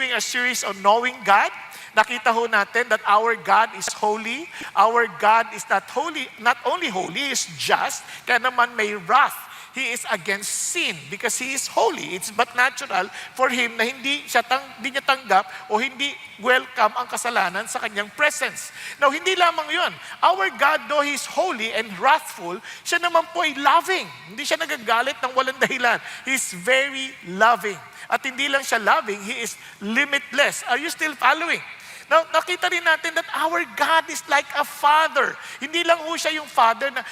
doing a series on knowing God. Nakita ho natin that our God is holy. Our God is not only holy, He is just, kaya naman may wrath. He is against sin because He is holy. It's but natural for Him na hindi niya tanggap o hindi welcome ang kasalanan sa Kanyang presence. Now, hindi lamang yun. Our God, though He is holy and wrathful, siya naman po ay loving. Hindi siya nagagalit ng walang dahilan. He is very loving. At hindi lang siya loving, He is limitless. Are you still following? Now, nakita rin natin that our God is like a father. Hindi lang ho siya yung father na,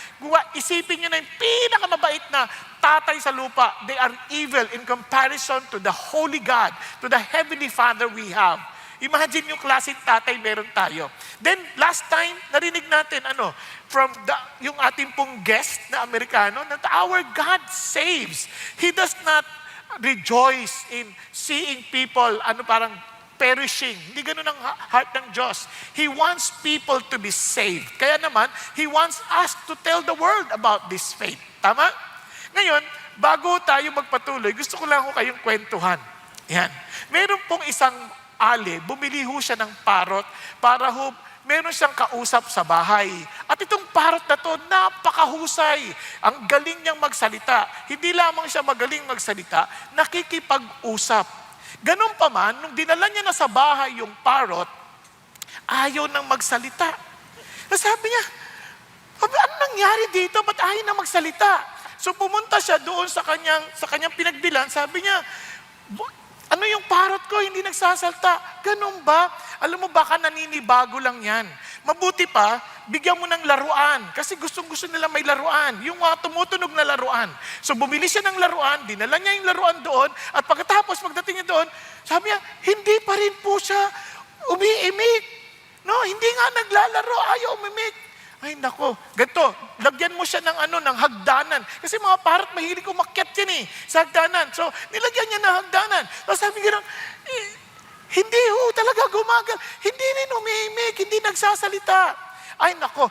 isipin nyo na yung pinakamabait na tatay sa lupa. They are evil in comparison to the holy God, to the heavenly Father we have. Imagine yung klaseng tatay meron tayo. Then, last time, narinig natin, from yung ating pong guest na Amerikano, that our God saves. He does not rejoice in seeing people, parang perishing. Hindi ganun ang heart ng Diyos. He wants people to be saved. Kaya naman, He wants us to tell the world about this faith. Tama? Ngayon, bago tayo magpatuloy, gusto ko lang ho kayong kwentuhan. Yan. Meron pong isang bumili ho siya ng parot para ho, meron siyang kausap sa bahay. At itong parot na to, napakahusay. Ang galing niyang magsalita. Hindi lamang siya magaling magsalita, nakikipag-usap. Ganun pa man, nung dinala niya na sa bahay yung parot, ayaw nang magsalita. Sabi niya, ano nangyari dito? Ba't ayaw na magsalita? So pumunta siya doon sa kanyang pinagbilan, sabi niya, ano yung parot ko, hindi nagsasalta. Ganun ba? Alam mo, baka naninibago lang yan. Mabuti pa, bigyan mo ng laruan. Kasi gustong-gusto nila may laruan. Yung tumutunog na laruan. So bumili siya ng laruan, dinala niya yung laruan doon, at pagkatapos, pagdating niya doon, sabi niya, hindi pa rin po siya umiimik. No, hindi nga naglalaro, ayaw umimik. Ay nako, ganito, lagyan mo siya ng hagdanan. Kasi mga parot mahilig umakyat yan sa hagdanan. So, nilagyan niya ng hagdanan. Tapos sabi niya, hindi ho talaga gumagal. Hindi rin umiimik, hindi nagsasalita. Ay nako,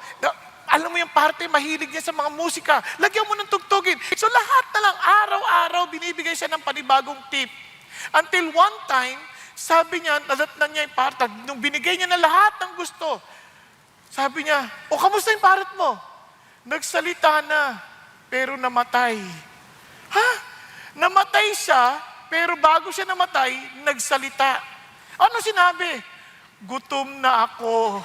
alam mo yung parte, mahilig niya sa mga musika. Lagyan mo ng tugtugin. So lahat na lang, araw-araw, binibigay siya ng panibagong tip. Until one time, sabi niya, nadatnan niya yung parte, nung binigay niya na lahat ng gusto, sabi niya, kamusta yung parot mo? Nagsalita na, pero namatay. Ha? Namatay siya, pero bago siya namatay, nagsalita. Ano sinabi? Gutom na ako.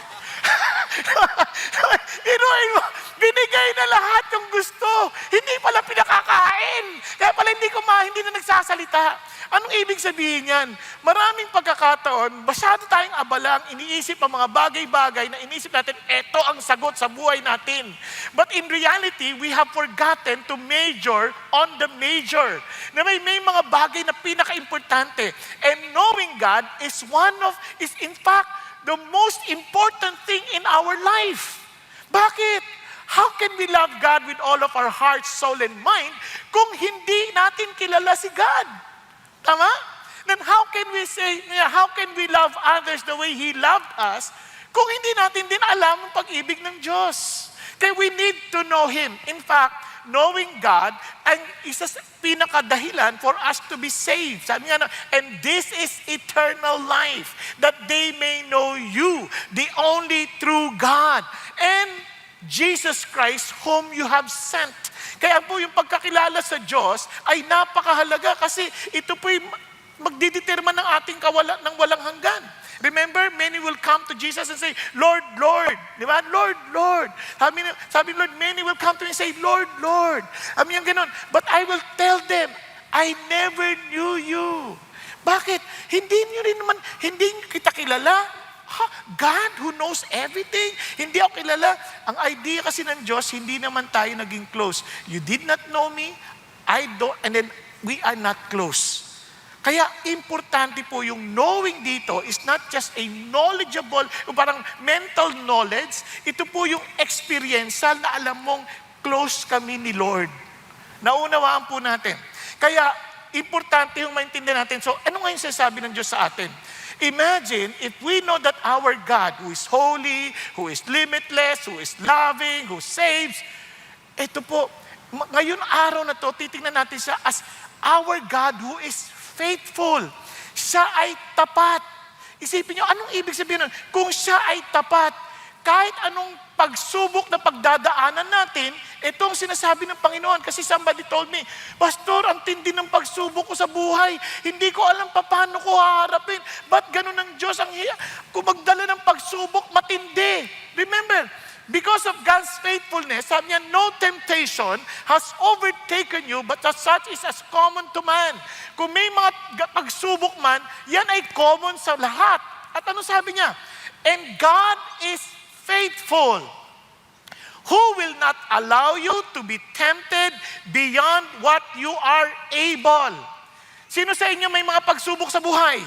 Inuin mo, binigay na lahat yung gusto. Hindi pala pinakakain. Kaya pala hindi na nagsasalita. Anong ibig sabihin yan? Maraming pagkakataon, masyado tayong abalang, iniisip ang mga bagay-bagay na iniisip natin, eto ang sagot sa buhay natin. But in reality, we have forgotten to major on the major. Na may mga bagay na pinaka-importante. And knowing God is in fact, the most important thing in our life. Bakit? How can we love God with all of our heart, soul, and mind kung hindi natin kilala si God? Tama? Then how can we love others the way He loved us kung hindi natin din alam ang pag-ibig ng Diyos? Kaya we need to know Him. In fact, knowing God ang isa sa pinakadahilan for us to be saved. Sabi nga and this is eternal life, that they may know you, the only true God, and Jesus Christ whom you have sent. Kaya po yung pagkakilala sa Diyos ay napakahalaga kasi ito po yung magdidetermine ng ating ng walang hanggan. Remember, many will come to Jesus and say, Lord, Lord. Di ba? Lord, Lord. Sabi Lord, many will come to me and say, Lord, Lord. Sabi niya ganon. But I will tell them, I never knew you. Bakit? Hindi kita kilala. God who knows everything. Hindi ako kilala. Ang idea kasi ng Diyos, hindi naman tayo naging close. You did not know me, I don't, and then we are not close. Kaya importante po yung knowing dito is not just a knowledgeable, parang mental knowledge, ito po yung experiential na alam mong close kami ni Lord. Naunawaan po natin. Kaya importante yung maintindihan natin. So ano nga yung sasabi ng Diyos sa atin? Imagine if we know that our God, who is holy, who is limitless, who is loving, who saves, ito po, ngayon araw na to, titingnan natin siya as our God who is faithful. siya ay tapat. Isipin niyo, anong ibig sabihin nun? Kung siya ay tapat, kahit anong pagsubok na pagdadaanan natin, itong sinasabi ng Panginoon. Kasi somebody told me, Pastor, ang tindi ng pagsubok ko sa buhay. Hindi ko alam paano ko haharapin. Ba't ganun ang Diyos? Kung magdala ng pagsubok, matindi. Remember, because of God's faithfulness, sabi niya, no temptation has overtaken you, but as such is as common to man. Kung may mga pagsubok man, yan ay common sa lahat. At ano sabi niya? And God is faithful, who will not allow you to be tempted beyond what you are able. Sino sa inyo may mga pagsubok sa buhay?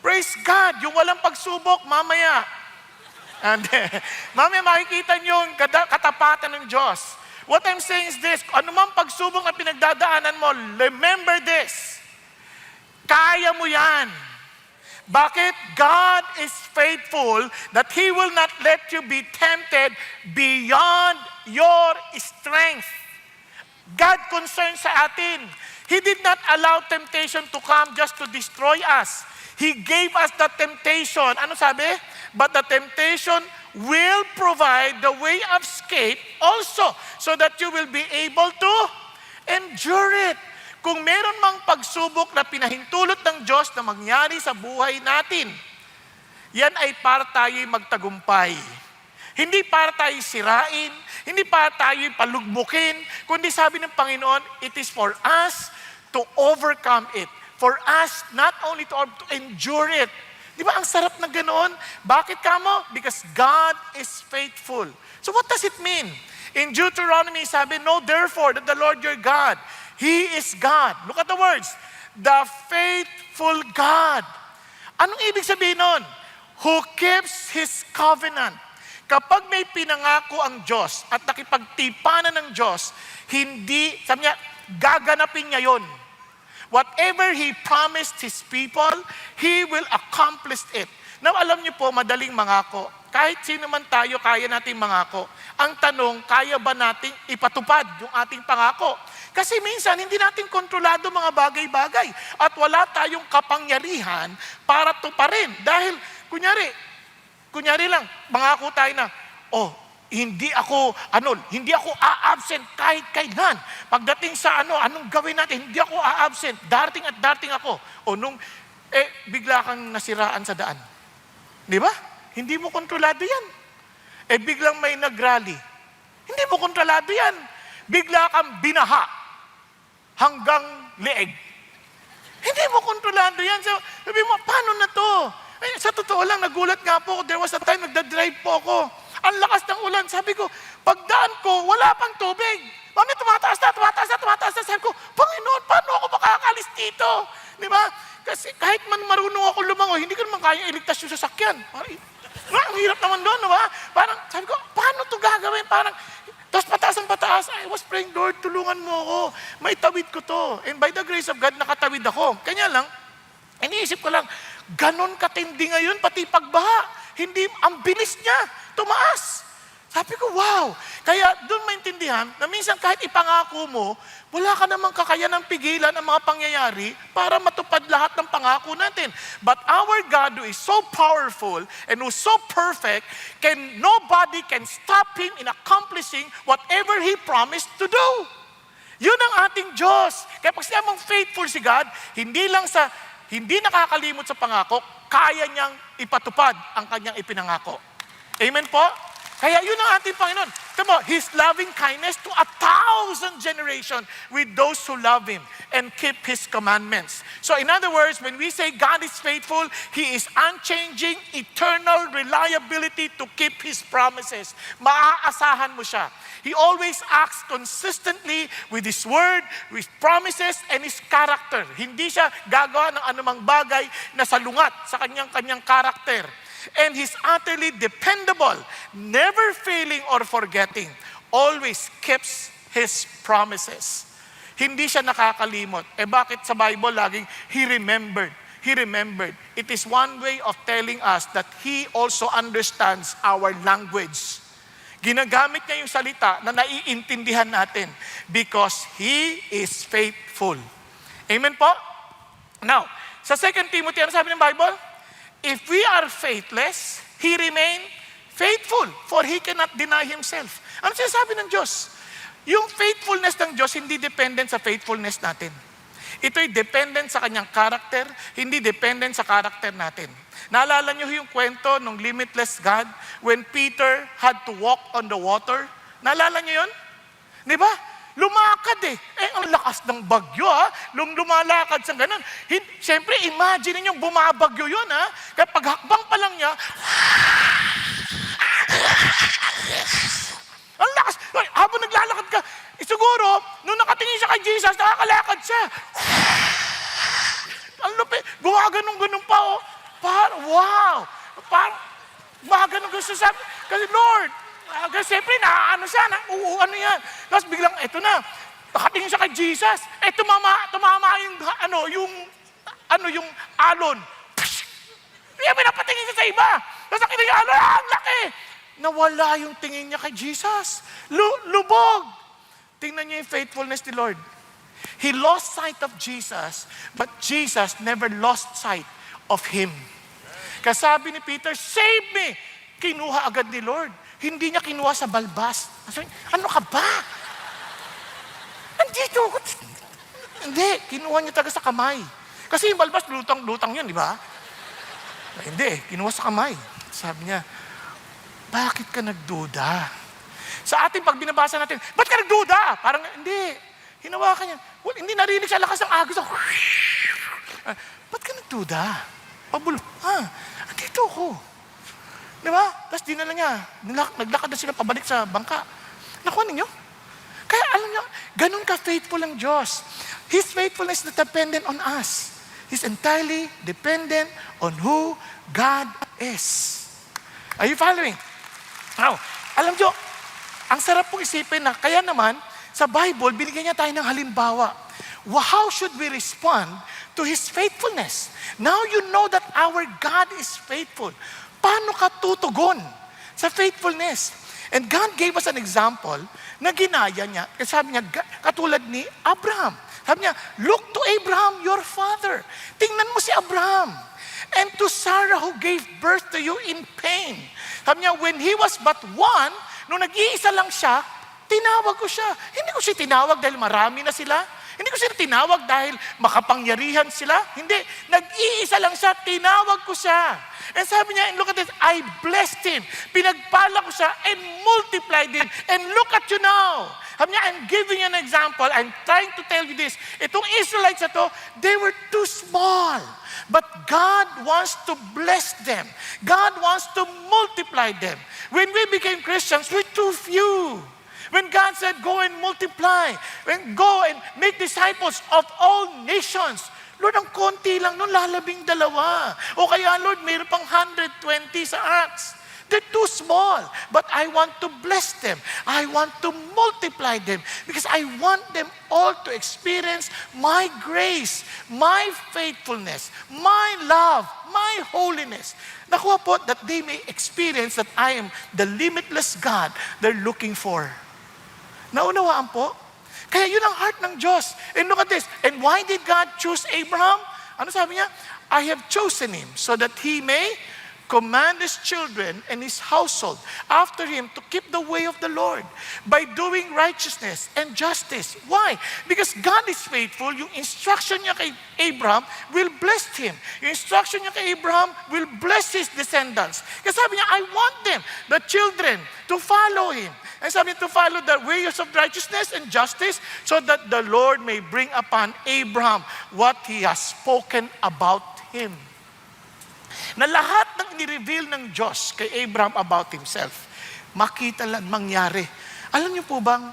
Praise God, yung walang pagsubok, mamaya. And mamaya makikita niyo yung katapatan ng Diyos. What I'm saying is this, anumang pagsubok na pinagdadaanan mo, remember this, kaya mo yan. Bakit? God is faithful that He will not let you be tempted beyond your strength. God concerned sa atin. He did not allow temptation to come just to destroy us. He gave us the temptation. Ano sabi? But the temptation will provide the way of escape also so that you will be able to endure it. Kung meron mang pagsubok na pinahintulot ng Diyos na mangyari sa buhay natin, yan ay para tayo'y magtagumpay. Hindi para tayo sirain, hindi para tayo'y palugbukin, kundi sabi ng Panginoon, it is for us to overcome it. For us not only to endure it. Di ba ang sarap na ganoon? Bakit kamo? Because God is faithful. So what does it mean? In Deuteronomy, sabi, know therefore that the Lord your God, He is God. Look at the words. The faithful God. Anong ibig sabihin nun? Who keeps His covenant. Kapag may pinangako ang Diyos at nakipagtipanan ng Diyos, hindi, sabi niya, gaganapin niya yon. Whatever He promised His people, He will accomplish it. Now, alam niyo po, madaling mangako. Kahit sino man tayo, kaya nating mangako. Ang tanong, kaya ba nating ipatupad yung ating pangako? Kasi minsan, hindi natin kontrolado mga bagay-bagay. At wala tayong kapangyarihan para tuparin. Dahil, kunyari lang, mangako tayo na, hindi ako a-absent kahit kailan. Pagdating sa anong gawin natin, hindi ako a-absent. Darating at darating ako. Bigla kang nasiraan sa daan. Di ba? Hindi mo kontrolado yan. Biglang may nagrally. Hindi mo kontrolado yan. Bigla kang binaha hanggang leeg. Hindi mo kontrolado yan. So, sabi mo, paano na to? Sa totoo lang, nagulat nga po ako. There was a time, nagdadrive po ako. Ang lakas ng ulan. Sabi ko, pagdaan ko, wala pang tubig. Mami, tumataas na. Sabi ko, Panginoon, paano ako makakalis dito? Di ba? Kasi kahit man marunong ako lumangoy, hindi ko naman kaya iligtas yung sasakyan. Ang hirap naman doon, di ba? Parang, sabi ko, paano ito gagawin? Parang, tapos pataas. I was praying, Lord, tulungan mo ako. Maitawid ko to. And by the grace of God, nakatawid ako. Kanya lang, iniisip ko lang, ganon katindi ngayon, pati pagbaha. Hindi, ang bilis niya, tumaas. Sabi ko, wow. Kaya doon maintindihan na minsan kahit ipangako mo, wala ka namang kakayanang pigilan ang mga pangyayari para matupad lahat ng pangako natin. But our God who is so powerful and who is so perfect, nobody can stop Him in accomplishing whatever He promised to do. Yun ang ating Diyos. Kaya pag sinabing faithful si God, hindi nakakalimot sa pangako, kaya niyang ipatupad ang kanyang ipinangako. Amen po? Kaya yun ang ating Panginoon. Tama, His loving kindness to 1,000 generations with those who love Him and keep His commandments. So in other words, when we say God is faithful, He is unchanging, eternal reliability to keep His promises. Maaasahan mo siya. He always acts consistently with His word, with promises, and His character. Hindi siya gagawa ng anumang bagay na salungat sa kanyang karakter. And He's utterly dependable, never failing or forgetting, always keeps His promises. Hindi siya nakakalimot. Bakit sa Bible laging He remembered? He remembered. It is one way of telling us that He also understands our language. Ginagamit niya yung salita na naiintindihan natin because He is faithful. Amen po? Now, Sa 2 Timothy, ano sabi ng Bible? If we are faithless, He remain faithful, for He cannot deny Himself. Ano sinasabi ng Diyos? Yung faithfulness ng Diyos, hindi dependent sa faithfulness natin. Ito'y dependent sa kanyang character, hindi dependent sa character natin. Naalala niyo yung kwento ng limitless God when Peter had to walk on the water? Naalala niyo yun? Di ba? Lumakad eh. Ang lakas ng bagyo lumalakad sa ganun. Siyempre, imagine niyo bumabagyo yun Kaya paghakbang pa lang niya, ang lakas. Habang naglalakad ka, siguro, nung nakatingin siya kay Jesus, nakakalakad siya. Ang lupit. Gumaganong-ganong pa wow. Parang, gumaganong-ganong siya. Kasi Lord, kasi siyempre, ano siya, ano yan. Tapos biglang, eto na, nakatingin siya kay Jesus. Tumama yung alon. Kaya pinapatingin siya sa iba. Tapos nakita niya, ang laki. Nawala yung tingin niya kay Jesus. Lubog. Tingnan niyo yung faithfulness ni Lord. He lost sight of Jesus, but Jesus never lost sight of Him. Kasabi ni Peter, save me! Kinuha agad ni Lord. Hindi niya kinuha sa balbas. Ano ka ba? Andito ako. Hindi, kinuha niya taga sa kamay. Kasi yung balbas, lutang yun, di ba? Hindi, kinuha sa kamay. Sabi niya, bakit ka nagduda? Sa ating pag binabasa natin, ba't ka nagduda? Parang, hindi. Hinawakan niya. Well, hindi narinig sa lakas ng agos. Ba't ka nagduda? Pabulo. Andito ako. Di ba? Tapos dinala niya. Naglakad na sila pabalik sa bangka. Nakuha ninyo? Kaya alam niyo, ganun ka-faithful ang Diyos. His faithfulness is not dependent on us. He's entirely dependent on who God is. Are you following? Now, alam niyo, ang sarap pong isipin na kaya naman, sa Bible, binigyan niya tayo ng halimbawa. How should we respond to His faithfulness? Now you know that our God is faithful. Paano ka tutugon sa faithfulness? And God gave us an example na ginaya niya. Kasi sabi niya, katulad ni Abraham. Sabi niya, look to Abraham, your father. Tingnan mo si Abraham. And to Sarah who gave birth to you in pain. Sabi niya, when he was but one, nung nag-iisa lang siya, tinawag ko siya. Hindi ko siya tinawag dahil marami na sila. Hindi ko siya tinawag dahil makapangyarihan sila. Hindi. Nag-iisa lang siya, tinawag ko siya. And sabi niya, and look at this, I blessed him. Pinagpala ko siya and multiplied him. And look at you now. Sabi niya, I'm giving you an example. I'm trying to tell you this. Itong Israelites na to, they were too small. But God wants to bless them. God wants to multiply them. When we became Christians, we're too few. When God said, go and multiply, and go and make disciples of all nations, Lord, ang konti lang nun, lalabing dalawa. O kaya, Lord, mayroon pang 120 sa Acts. They're too small, but I want to bless them. I want to multiply them because I want them all to experience my grace, my faithfulness, my love, my holiness. Nakuha po that they may experience that I am the limitless God they're looking for. Naunawaan po? Kaya yun ang heart ng Diyos. And look at this. And why did God choose Abraham? Ano sabi niya? I have chosen him so that he may command his children and his household after him to keep the way of the Lord by doing righteousness and justice. Why? Because God is faithful. Yung instruction niya kay Abraham will bless him. Yung instruction niya kay Abraham will bless his descendants. Kasi sabi niya, I want them, the children, to follow him. And sabi niya, to follow the ways of righteousness and justice so that the Lord may bring upon Abraham what he has spoken about him. Na lahat ng ni-reveal ng Diyos kay Abraham about himself, makita lang mangyari. Alam niyo po bang,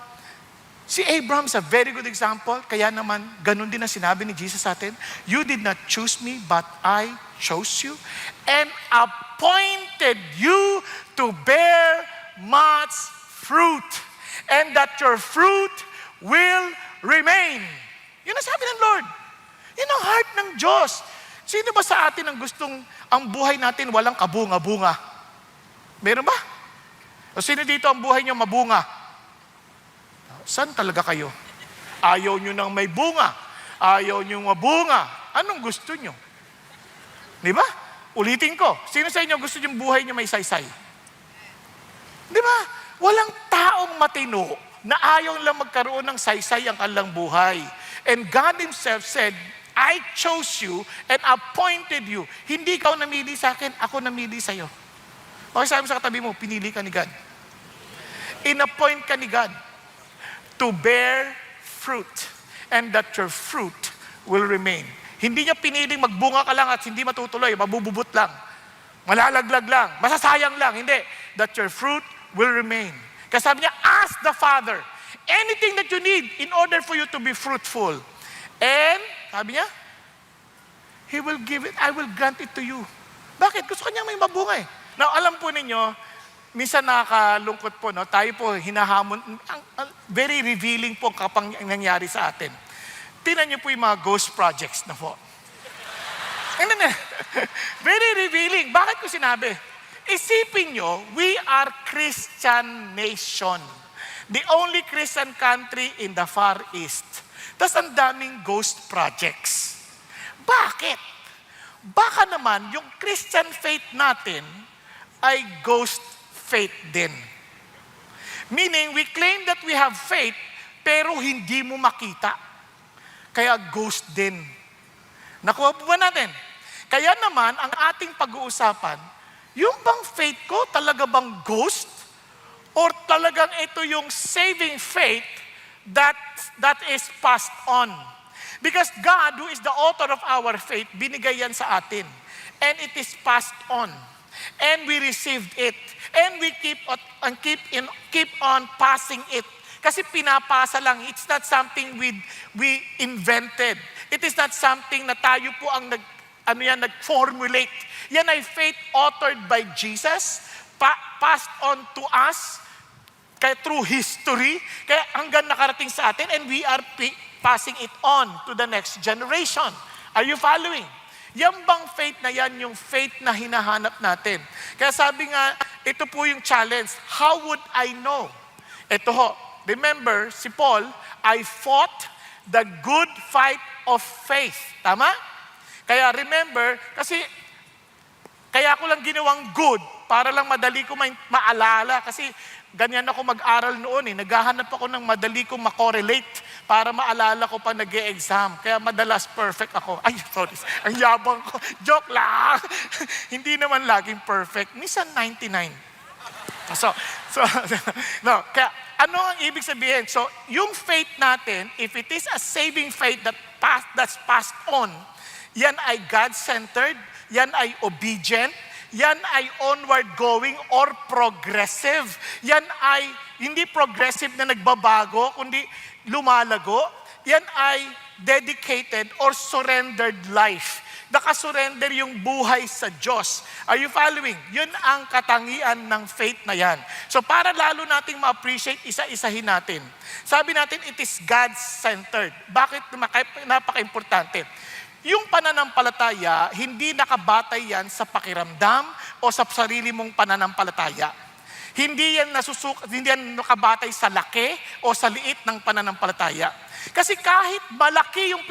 si Abraham is a very good example, kaya naman, ganun din ang sinabi ni Jesus sa atin, you did not choose me, but I chose you, and appointed you to bear much fruit, and that your fruit will remain. Yun ang sabi ng Lord. Yun ang heart ng Diyos. Sino ba sa atin ang gustong ang buhay natin walang kabunga-bunga? Meron ba? O sino dito ang buhay niyo mabunga? Saan talaga kayo? Ayaw niyo nang may bunga. Ayaw niyo mabunga. Anong gusto niyo? Di ba? Ulitin ko. Sino sa inyo gusto yung buhay niyo may saysay? Di ba? Walang taong matino na ayaw lang magkaroon ng saysay ang kanilang buhay. And God Himself said, I chose you and appointed you. Hindi ikaw namili sa akin, ako namili sa iyo. Okay, sabi mo sa katabi mo, pinili ka ni God. In-appoint ka ni God to bear fruit and that your fruit will remain. Hindi niya piniling magbunga ka lang at hindi matutuloy, mabububot lang, malalaglag lang, masasayang lang. Hindi. That your fruit will remain. Kasi sabi niya, ask the Father anything that you need in order for you to be fruitful. And, sabi niya, He will give it, I will grant it to you. Bakit? Gusto kanya may mabunga eh. Now, alam po ninyo, minsan nakakalungkot po, no? Tayo po hinahamon, very revealing po kapag nangyari sa atin. Tingnan niyo po yung mga ghost projects na po. Very revealing. Bakit ko sinabi? Isipin niyo, we are Christian nation. The only Christian country in the Far East. Tapos ang daming ghost projects. Bakit? Baka naman yung Christian faith natin ay ghost faith din. Meaning, we claim that we have faith, pero hindi mo makita. Kaya ghost din. Nakuha po ba natin? Kaya naman, ang ating pag-uusapan, yung bang faith ko talaga bang ghost? Or talagang ito yung saving faith that is passed on? Because God, who is the author of our faith, binigay yan sa atin. And it is passed on. And we received it. And we keep on passing it. Kasi pinapasa lang. It's not something we invented. It is not something na tayo po ang nag-formulate. Yan ay faith authored by Jesus, passed on to us, kaya through history, kaya hanggang nakarating sa atin, and we are passing it on to the next generation. Are you following? Yan bang faith na yan, yung faith na hinahanap natin? Kaya sabi nga, ito po yung challenge. How would I know? Ito ho, remember, si Paul, I fought the good fight of faith. Tama? Kaya remember, kasi kaya ko lang ginawang good para lang madali ko maalala. Kasi ganyan ako mag-aral noon eh. Naghahanap ako ng madali kong makorelate para maalala ko pa nag-e-exam. Kaya madalas perfect ako. Ay, sorry. Ang yabang ko. Joke lang. Hindi naman laging perfect. Minsan 99. So, no. Kaya ano ang ibig sabihin? So, yung faith natin, if it is a saving faith that's passed on, yan ay God-centered, yan ay obedient, yan ay onward going or progressive. Yan ay hindi progressive na nagbabago, kundi lumalago. Yan ay dedicated or surrendered life. Nakasurrender yung buhay sa Diyos. Are you following? Yun ang katangian ng faith na yan. So para lalo nating ma-appreciate, isa-isahin natin. Sabi natin, it is God-centered. Bakit? Napaka-importante. Yung pananampalataya, hindi nakabatay yan sa pakiramdam o sa sarili mong pananampalataya. Hindi yan nakabatay sa laki o sa liit ng pananampalataya. Kasi kahit malaki yung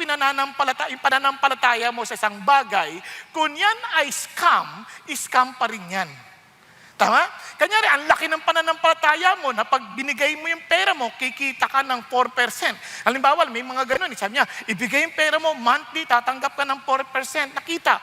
pananampalataya mo sa isang bagay, kung yan ay scam pa rin yan. Tama? Kanyari, ang laki ng pananampalataya mo na pag binigay mo yung pera mo, kikita ka ng 4%. Halimbawa, may mga ganun. Sabi niya, ibigay yung pera mo, monthly, tatanggap ka ng 4%. Nakita.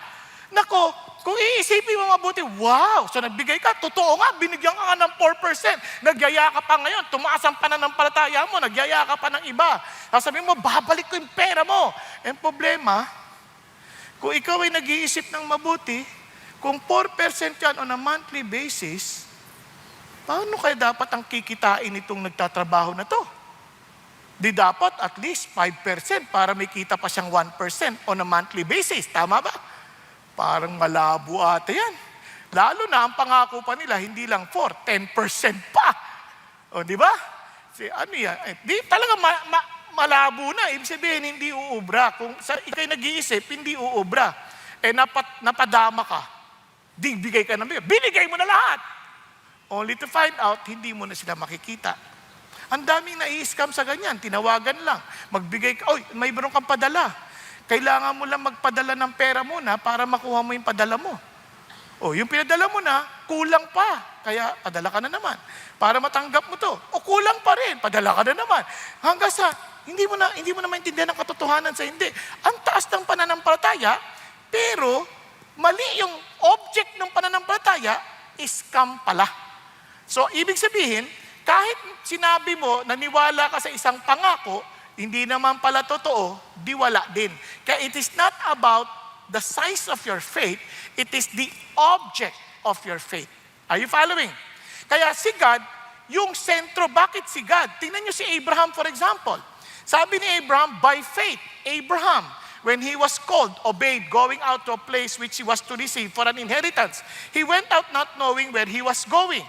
Nako, kung iisipin mo mabuti, wow! So nagbigay ka, totoo nga, binigyan ka ng 4%. Nagyaya ka pa ngayon, tumaas ang pananampalataya mo, nagyaya ka pa ng iba. Sasabihin mo, babalik ko yung pera mo. Ang problema, kung ikaw ay nag-iisip ng mabuti, kung 4% yan on a monthly basis, paano kaya dapat ang kikitain itong nagtatrabaho na to? Di dapat at least 5% para may kita pa siyang 1% on a monthly basis. Tama ba? Parang malabo ata yan. Lalo na ang pangako pa nila, hindi lang 4, 10% pa. O di ba? Ano yan? Di talaga malabo na. Ibig sabihin, hindi uubra. Kung ikay nag-iisip, hindi uubra. Napadama ka. Di bigay ka ng binigay mo na lahat. Only to find out, hindi mo na sila makikita. Ang daming nai-scam sa ganyan, tinawagan lang. Magbigay ka, oy, may meron kang padala. Kailangan mo lang magpadala ng pera muna para makuha mo yung padala mo. O, yung pinadala mo na, kulang pa. Kaya, padala ka na naman. Para matanggap mo to. O, kulang pa rin. Padala ka na naman. Hanggang sa, hindi mo na maintindihan ang katotohanan sa hindi. Ang taas ng pananampalataya, pero, mali yung object ng pananampalataya, scam pala. So, ibig sabihin, kahit sinabi mo, naniwala ka sa isang pangako, hindi naman pala totoo, di wala din. Kaya it is not about the size of your faith, it is the object of your faith. Are you following? Kaya si God, yung sentro, bakit si God? Tingnan nyo si Abraham for example. Sabi ni Abraham, by faith, Abraham, when he was called, obeyed, going out to a place which he was to receive for an inheritance. He went out not knowing where he was going.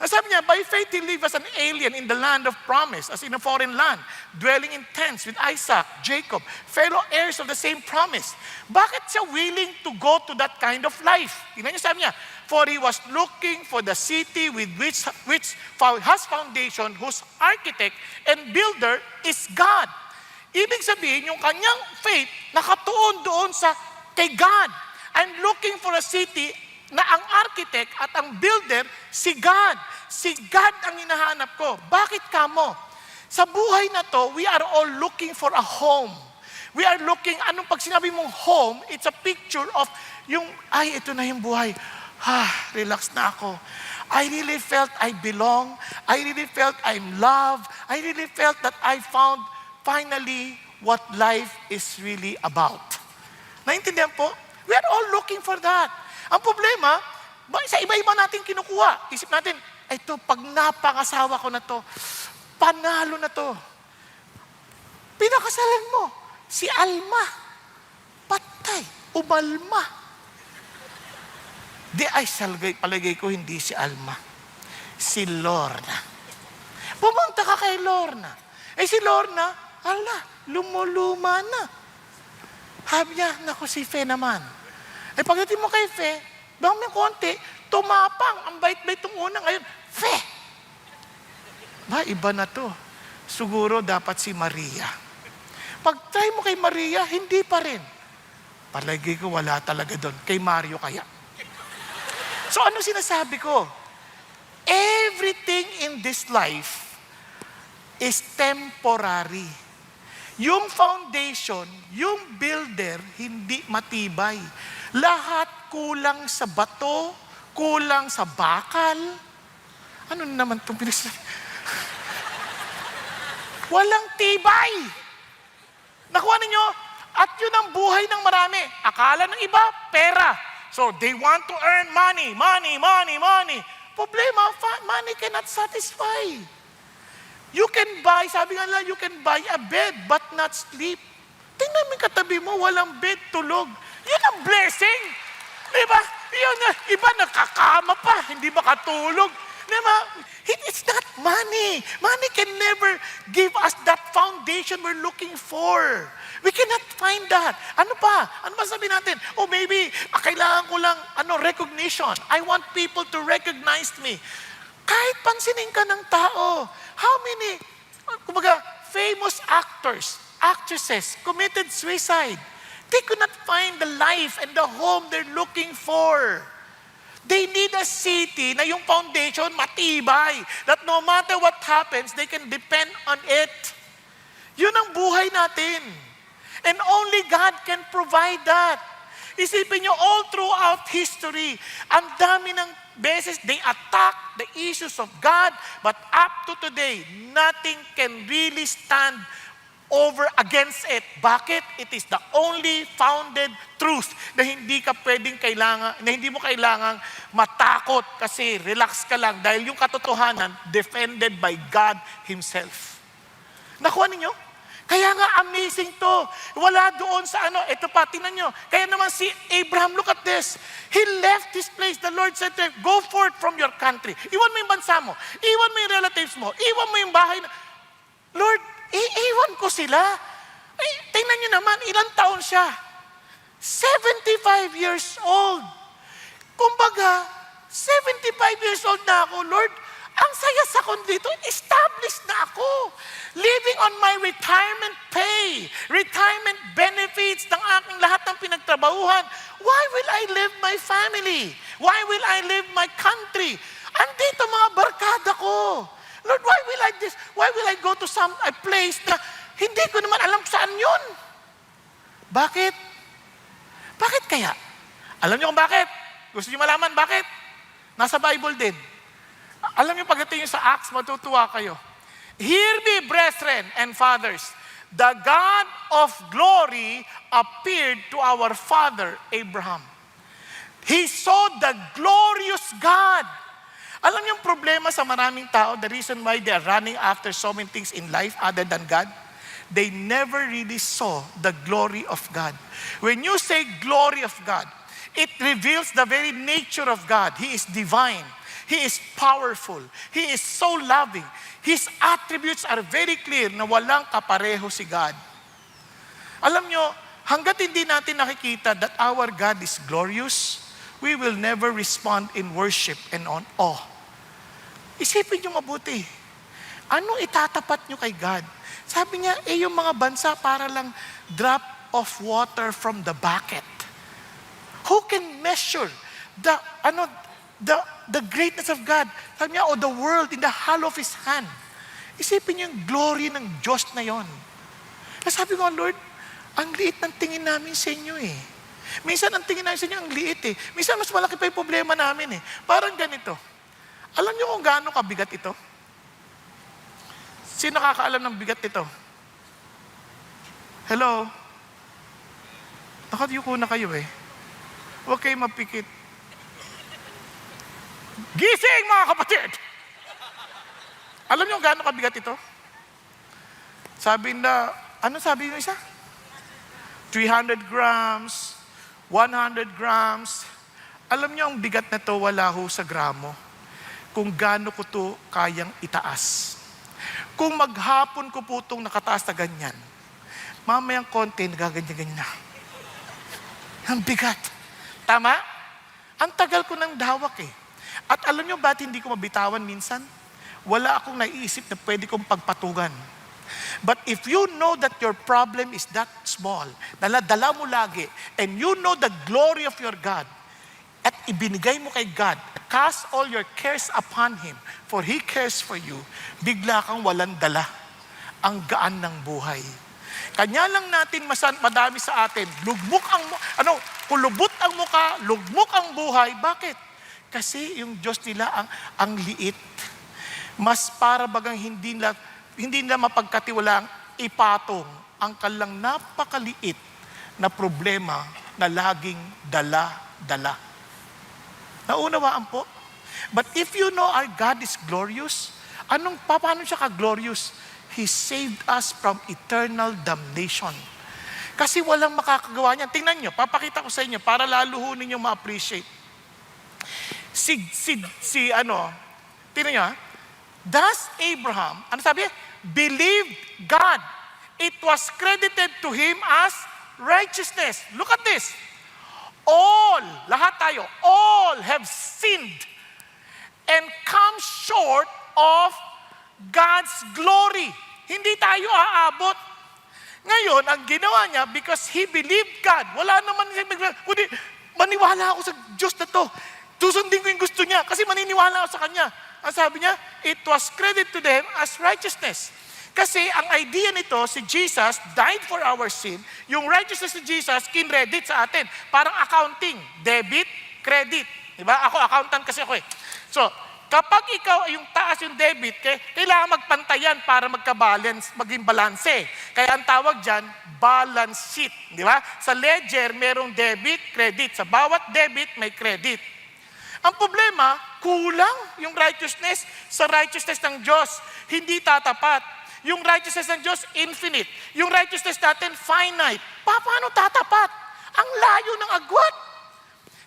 Sabi niya, by faith he lived as an alien in the land of promise, as in a foreign land, dwelling in tents with Isaac, Jacob, fellow heirs of the same promise. Bakit siya willing to go to that kind of life? Tingnan niyo, sabi niya, for he was looking for the city with which has foundation, whose architect and builder is God. Ibig sabihin, yung kanyang faith nakatuon doon sa kay God. I'm looking for a city na ang architect at ang builder, si God. Si God ang hinahanap ko. Bakit kamo? Sa buhay na to, we are all looking for a home. We are looking, anong pag sinabi mong home, it's a picture of yung, ay, ito na yung buhay. Relax na ako. I really felt I belong. I really felt I'm loved. I really felt that I found finally what life is really about. Naintindihan po? We are all looking for that. Ang problema, sa iba-iba natin kinukuha. Isip natin, ito, pag napangasawa ko na to, panalo na to. Pinakasalan mo, si Alma. Patay, umalma. Di ay palagay ko hindi si Alma. Si Lorna. Pumunta ka kay Lorna. Si Lorna, lumuluma na. Sabi niya, naku si Fe naman. Pagdating mo kay Fe, bang may konti, tumapang, ang bait-bait itong unang, ngayon, Fe! Iba na to. Siguro dapat si Maria. Pag-try mo kay Maria, hindi pa rin. Palagi ko wala talaga doon. Kay Mario kaya. So ano sinasabi ko? Everything in this life is temporary. Yung foundation, yung builder, hindi matibay. Lahat kulang sa bato, kulang sa bakal. Ano naman itong pinasabi? Walang tibay. Nakuha ninyo? At yun ang buhay ng marami. Akala ng iba, pera. So they want to earn money. Problema, money cannot satisfy. You can buy, sabi nga lang, you can buy a bed but not sleep. Tingnan mo yung katabi mo, walang bed, tulog. Yun ang blessing. Diba? Yun, iba nakakama pa, hindi makatulog. Diba? It's not money. Money can never give us that foundation we're looking for. We cannot find that. Ano pa? Ano ba sabihin natin? Maybe, kailangan ko lang, recognition. I want people to recognize me. Kahit pansinin ka ng tao, how many, famous actors, actresses committed suicide? They could not find the life and the home they're looking for. They need a city na yung foundation matibay. That no matter what happens, they can depend on it. Yun ang buhay natin. And only God can provide that. Isipin nyo, all throughout history, ang dami ng beses they attack the issues of God, but up to today, nothing can really stand over against it. Bakit? It is the only founded truth na hindi mo kailangang matakot kasi relax ka lang dahil yung katotohanan defended by God Himself. Nakuha ninyo? Kaya nga amazing to. Wala doon sa ito pa, tingnan nyo. Kaya naman si Abraham, look at this. He left this place. The Lord said to him, go forth from your country. Iwan mo yung bansa mo. Iwan mo yung relatives mo. Iwan mo yung bahay. Lord, iiwan ko sila. Tingnan nyo naman, ilang taon siya? 75 years old. Kumbaga, 75 years old na ako, Lord, Ang saya sa ko dito, established na ako. Living on my retirement pay, retirement benefits ng aking lahat ng pinagtrabahuhan. Why will I leave my family? Why will I leave my country? Andito mga barkada ko. Lord, why will I this? Why will I go to a place na hindi ko naman alam saan yun? Bakit? Bakit kaya? Alam niyo kung bakit? Gusto niyo malaman bakit? Nasa Bible din. Alam niyo pagdating sa Acts, matutuwa kayo. Hear me, brethren and fathers. The God of glory appeared to our father Abraham. He saw the glorious God. Alam niyo yung problema sa maraming tao, the reason why they are running after so many things in life other than God? They never really saw the glory of God. When you say glory of God, it reveals the very nature of God. He is divine. He is powerful. He is so loving. His attributes are very clear na walang kapareho si God. Alam nyo, hanggat hindi natin nakikita that our God is glorious, we will never respond in worship and on awe. Isipin nyo mabuti. Anong itatapat nyo kay God? Sabi niya, yung mga bansa para lang drop of water from the bucket. Who can measure the greatness of God? Sabi niya, the world in the hollow of His hand. Isipin niyo yung glory ng Diyos na yon. Kaya sabi ko, Lord, ang liit ng tingin namin sa inyo eh. Minsan ang tingin namin sa inyo, ang liit eh. Minsan mas malaki pa yung problema namin eh. Parang ganito. Alam niyo kung gaano kabigat ito? Sino nakakaalam ng bigat nito? Hello? Nakatiyuko na kayo eh. Huwag kayo mapikit. Gising mga kapatid! Alam niyo gaano kabigat ito? Sabi na, ano sabi yung isa? 300 grams, 100 grams. Alam niyo ang bigat na to wala ho sa gramo. Kung gaano ko to kayang itaas. Kung maghapon ko po itong nakataas na ganyan, mamayang konti, nagaganyan-ganyan na. Ang bigat. Tama? Ang tagal ko ng dawak eh. At alam nyo ba't hindi ko mabitawan minsan? Wala akong naiisip na pwede kong pagpatugan. But if you know that your problem is that small, dala mo lagi, and you know the glory of your God, at ibinigay mo kay God, cast all your cares upon Him, for He cares for you, bigla kang walang dala. Ang gaan ng buhay. Kanya lang natin madami sa atin, kulubot ang muka, lugmok ang buhay. Bakit? Kasi yung Diyos nila ang liit. Mas para bagang hindi nila mapagkatiwalang ipatong ang kalang napakaliit na problema na laging dala-dala. Naunawaan po? But if you know our God is glorious, paano siya ka-glorious? He saved us from eternal damnation. Kasi walang makakagawa niyan. Tingnan nyo, papakita ko sa inyo para lalo ho ninyo ma-appreciate. Tingnan nyo ha? Thus Abraham, ano sabi? Believed God. It was credited to him as righteousness. Look at this. Lahat tayo, all have sinned and come short of God's glory. Hindi tayo aabot. Ngayon, ang ginawa niya, because he believed God, wala naman siya, kundi maniwala ako sa Diyos na to. Susundin ko yung gusto niya kasi maniniwala ako sa Kanya. Ang sabi niya, it was credited to them as righteousness. Kasi ang idea nito, si Jesus died for our sin. Yung righteousness ni Jesus, kinredit sa atin. Parang accounting, debit, credit. Diba? Ako, accountant kasi ako eh. So, kapag ikaw yung taas yung debit, kailangan magpantayan para magka-balance, maging balanse. Kaya ang tawag dyan, balance sheet. Di ba? Sa ledger, merong debit, credit. Sa bawat debit, may credit. Ang problema, kulang yung righteousness sa righteousness ng Diyos. Hindi tatapat. Yung righteousness ng Diyos, infinite. Yung righteousness natin, finite. Paano tatapat? Ang layo ng agwat.